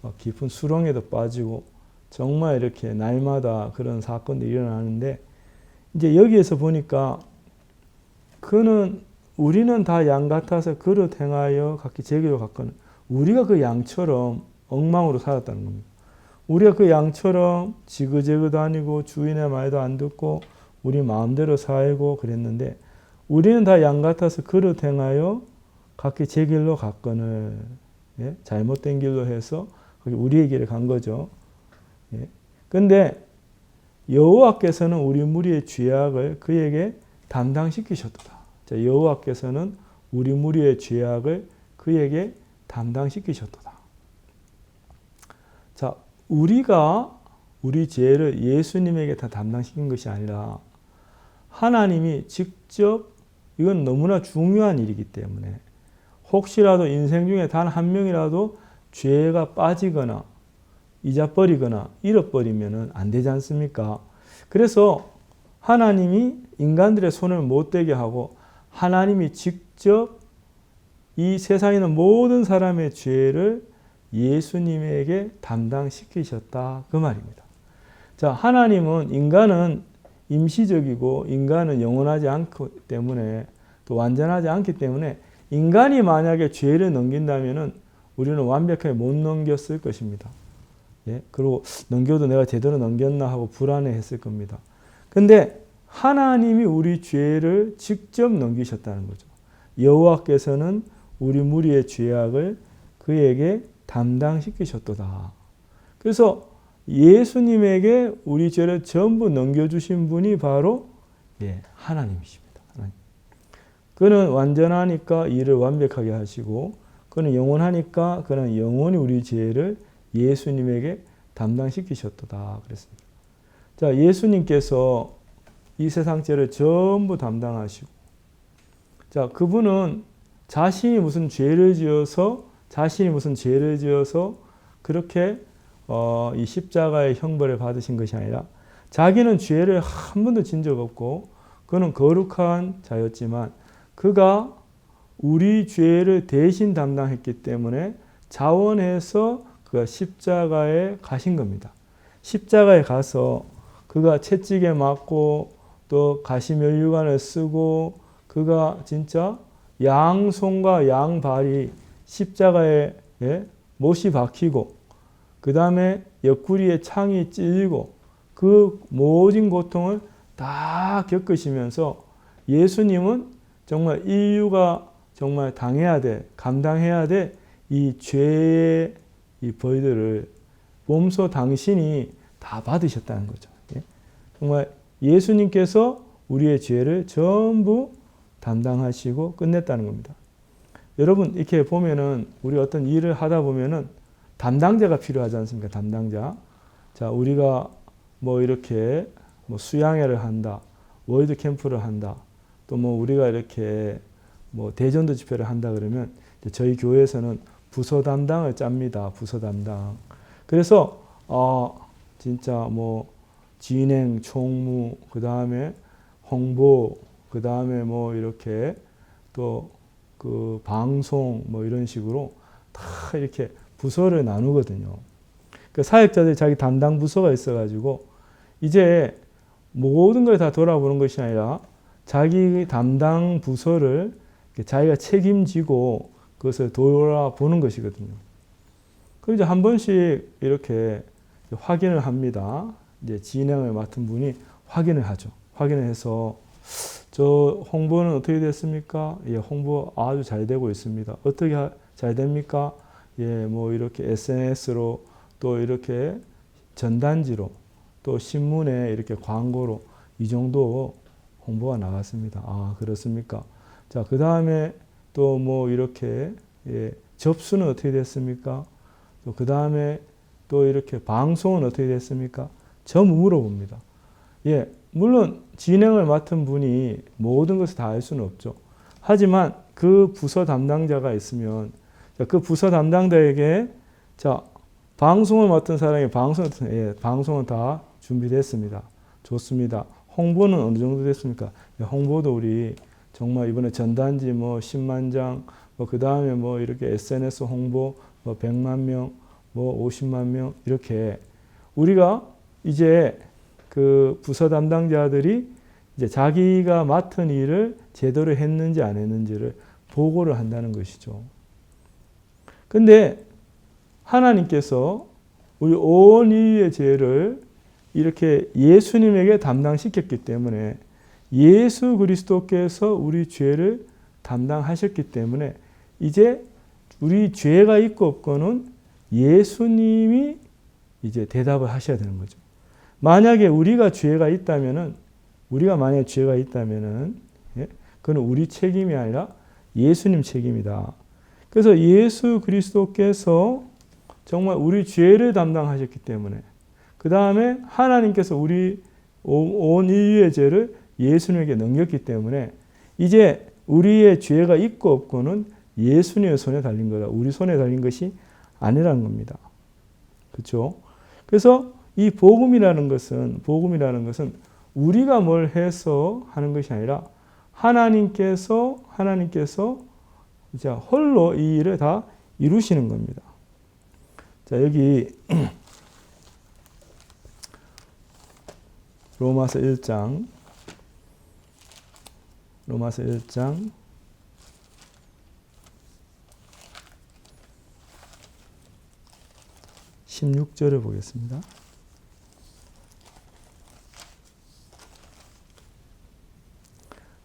막 깊은 수렁에도 빠지고 정말 이렇게 날마다 그런 사건들이 일어나는데 이제 여기에서 보니까 우리는 다 양 같아서 그릇 행하여 각기 제 길로 갔거늘 우리가 그 양처럼 엉망으로 살았다는 겁니다. 우리가 그 양처럼 지그재그 다니고 주인의 말도 안 듣고 우리 마음대로 살고 그랬는데 우리는 다 양 같아서 그릇 행하여 각기 제 길로 갔거늘 예? 잘못된 길로 해서 우리의 길을 간 거죠. 그런데 여호와께서는 우리 무리의 죄악을 그에게 담당시키셨도다. 자, 여호와께서는 우리 무리의 죄악을 그에게 담당시키셨도다. 자, 우리가 우리 죄를 예수님에게 다 담당시킨 것이 아니라 하나님이 직접 이건 너무나 중요한 일이기 때문에 혹시라도 인생 중에 단 한 명이라도 죄가 빠지거나 잊어버리거나 잃어버리면 안 되지 않습니까? 그래서 하나님이 인간들의 손을 못 대게 하고 하나님이 직접 이 세상에 있는 모든 사람의 죄를 예수님에게 담당시키셨다 그 말입니다. 자, 하나님은 인간은 임시적이고 인간은 영원하지 않기 때문에 또 완전하지 않기 때문에 인간이 만약에 죄를 넘긴다면 우리는 완벽하게 못 넘겼을 것입니다. 예? 그리고 넘겨도 내가 제대로 넘겼나 하고 불안해했을 겁니다. 근데 하나님이 우리 죄를 직접 넘기셨다는 거죠. 여호와께서는 우리 무리의 죄악을 그에게 담당시키셨도다. 그래서 예수님에게 우리 죄를 전부 넘겨주신 분이 바로 하나님이십니다. 하나님. 그는 완전하니까 일을 완벽하게 하시고 그는 영원하니까 그는 영원히 우리 죄를 예수님에게 담당시키셨도다 그랬습니다. 자, 예수님께서 이 세상 죄를 전부 담당하시고, 자, 그분은 자신이 무슨 죄를 지어서 그렇게 이 십자가의 형벌을 받으신 것이 아니라 자기는 죄를 한 번도 진 적 없고 그는 거룩한 자였지만 그가 우리 죄를 대신 담당했기 때문에 자원해서 그가 십자가에 가신 겁니다. 십자가에 가서 그가 채찍에 맞고 또 가시면류관을 쓰고 그가 진짜 양손과 양발이 십자가에 못이 박히고 그 다음에 옆구리에 창이 찔리고 그 모든 고통을 다 겪으시면서 예수님은 정말 인류가 정말 당해야 돼, 감당해야 돼, 이 죄의 이 벌들을 몸소 당신이 다 받으셨다는 거죠. 정말 예수님께서 우리의 죄를 전부 담당하시고 끝냈다는 겁니다. 여러분, 이렇게 보면은 우리 어떤 일을 하다 보면은 담당자가 필요하지 않습니까? 담당자. 자, 우리가 뭐 이렇게 뭐 수양회를 한다, 월드 캠프를 한다, 또 뭐 우리가 이렇게 뭐 대전도 집회를 한다 그러면 저희 교회에서는 부서 담당을 짭니다. 부서 담당. 그래서 진짜 뭐 진행, 총무, 그 다음에 홍보, 그 다음에 뭐 이렇게 또 그 방송 뭐 이런 식으로 다 이렇게 부서를 나누거든요. 그 사역자들이 자기 담당 부서가 있어가지고 이제 모든 걸 다 돌아보는 것이 아니라 자기 담당 부서를 자기가 책임지고 그것을 돌아보는 것이거든요. 그럼 이제 한 번씩 이렇게 확인을 합니다. 이제 진행을 맡은 분이 확인을 하죠. 확인을 해서 저 홍보는 어떻게 됐습니까? 예, 홍보 아주 잘 되고 있습니다. 어떻게 잘 됩니까? 예, 뭐 이렇게 SNS로 또 이렇게 전단지로 또 신문에 이렇게 광고로 이 정도 홍보가 나갔습니다. 아, 그렇습니까? 자, 그 다음에 또 뭐 이렇게 접수는 어떻게 됐습니까? 또 그 다음에 또 이렇게 방송은 어떻게 됐습니까? 전부 물어봅니다. 예, 물론 진행을 맡은 분이 모든 것을 다 알 수는 없죠. 하지만 그 부서 담당자가 있으면 그 부서 담당자에게 자, 방송을 맡은 사람이 방송은 다 준비됐습니다. 좋습니다. 홍보는 어느 정도 됐습니까? 홍보도 우리 정말 이번에 전단지 뭐 10만 장, 뭐 그 다음에 뭐 이렇게 SNS 홍보 뭐 100만 명, 뭐 50만 명 이렇게 우리가 이제 그 부서 담당자들이 이제 자기가 맡은 일을 제대로 했는지 안 했는지를 보고를 한다는 것이죠. 근데 하나님께서 우리 온 인류의 죄를 이렇게 예수님에게 담당시켰기 때문에 예수 그리스도께서 우리 죄를 담당하셨기 때문에 이제 우리 죄가 있고 없고는 예수님이 이제 대답을 하셔야 되는 거죠. 만약에 우리가 만약에 죄가 있다면은 그건 우리 책임이 아니라 예수님 책임이다. 그래서 예수 그리스도께서 정말 우리 죄를 담당하셨기 때문에 그 다음에 하나님께서 우리 온 인류의 죄를 예수님에게 넘겼기 때문에 이제 우리의 죄가 있고 없고는 예수님의 손에 달린 거다. 우리 손에 달린 것이 아니라는 겁니다. 그렇죠? 그래서 이 복음이라는 것은 우리가 뭘 해서 하는 것이 아니라 하나님께서 이제 홀로 이 일을 다 이루시는 겁니다. 자, 여기 로마서 1장 16절을 보겠습니다.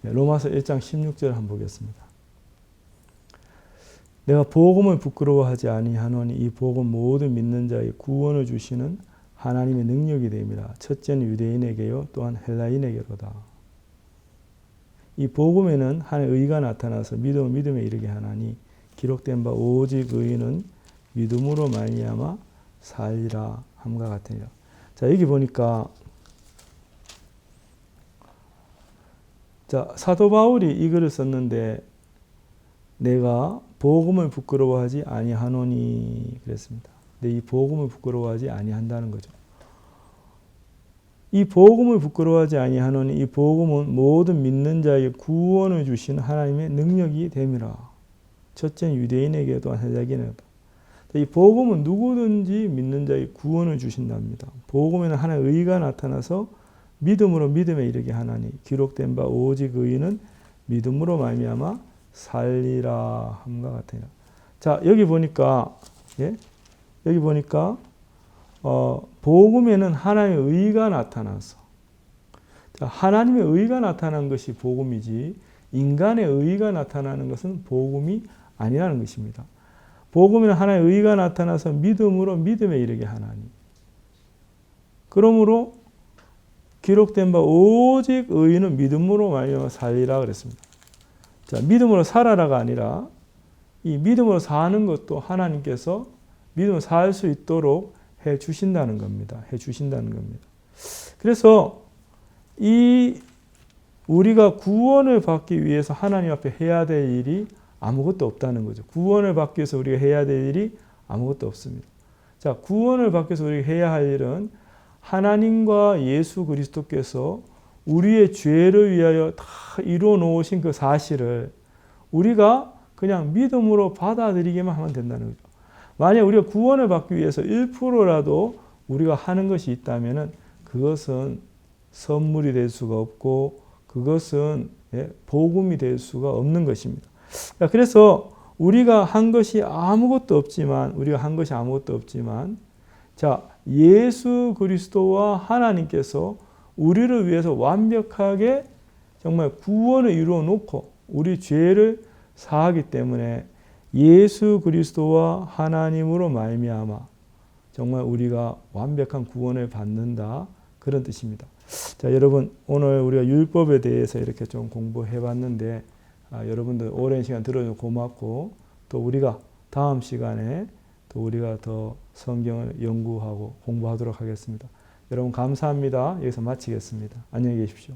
로마서 1장 16절 한번 보겠습니다. 내가 복음을 부끄러워하지 아니하노니 이 복음 모든 믿는 자에게 구원을 주시는 하나님의 능력이 됨이라. 첫째는 유대인에게요 또한 헬라인에게로다. 이 복음에는 하나님의 의가 나타나서 믿음을 믿음에 이르게 하나니 기록된 바 오직 의인은 믿음으로 말미암아 살리라 함과 같으니라. 자, 여기 보니까 자, 사도 바울이 이 글을 썼는데 내가 복음을 부끄러워하지 아니하노니 그랬습니다. 근데 이 복음을 부끄러워하지 아니한다는 거죠. 이 복음을 부끄러워하지 아니하노니 이 복음은 모든 믿는 자에게 구원을 주시는 하나님의 능력이 됨이라. 첫째는 유대인에게 또한 헬라인에게도. 이 복음은 누구든지 믿는 자에게 구원을 주신답니다. 복음에는 하나님의 의가 나타나서 믿음으로 믿음에 이르게 하나니 기록된 바 오직 의인은 믿음으로 말미암아 살리라 함과 같으니라. 자, 여기 보니까 복음에는 하나님의 의가 나타나서, 자, 하나님의 의가 나타난 것이 복음이지 인간의 의가 나타나는 것은 복음이 아니라는 것입니다. 복음에는 하나님의 의가 나타나서 믿음으로 믿음에 이르게 하나니. 그러므로 기록된 바 오직 의인은 믿음으로 말미암아 살리라 그랬습니다. 자, 믿음으로 살아라가 아니라 이 믿음으로 사는 것도 하나님께서 믿음으로 살 수 있도록 해 주신다는 겁니다. 해 주신다는 겁니다. 그래서 우리가 구원을 받기 위해서 하나님 앞에 해야 될 일이 아무것도 없다는 거죠. 구원을 받기 위해서 우리가 해야 될 일이 아무것도 없습니다. 자, 구원을 받기 위해서 우리가 해야 할 일은 하나님과 예수 그리스도께서 우리의 죄를 위하여 다 이루어 놓으신 그 사실을 우리가 그냥 믿음으로 받아들이기만 하면 된다는 거죠. 만약 우리가 구원을 받기 위해서 1%라도 우리가 하는 것이 있다면 그것은 선물이 될 수가 없고 그것은 복음이 될 수가 없는 것입니다. 그래서 우리가 한 것이 아무것도 없지만 자, 예수 그리스도와 하나님께서 우리를 위해서 완벽하게 정말 구원을 이루어 놓고 우리 죄를 사하기 때문에 예수 그리스도와 하나님으로 말미암아 정말 우리가 완벽한 구원을 받는다, 그런 뜻입니다. 자, 여러분, 오늘 우리가 율법에 대해서 이렇게 좀 공부해 봤는데 여러분들 오랜 시간 들어줘서 고맙고 또 우리가 다음 시간에 또 우리가 더 성경을 연구하고 공부하도록 하겠습니다. 여러분 감사합니다. 여기서 마치겠습니다. 안녕히 계십시오.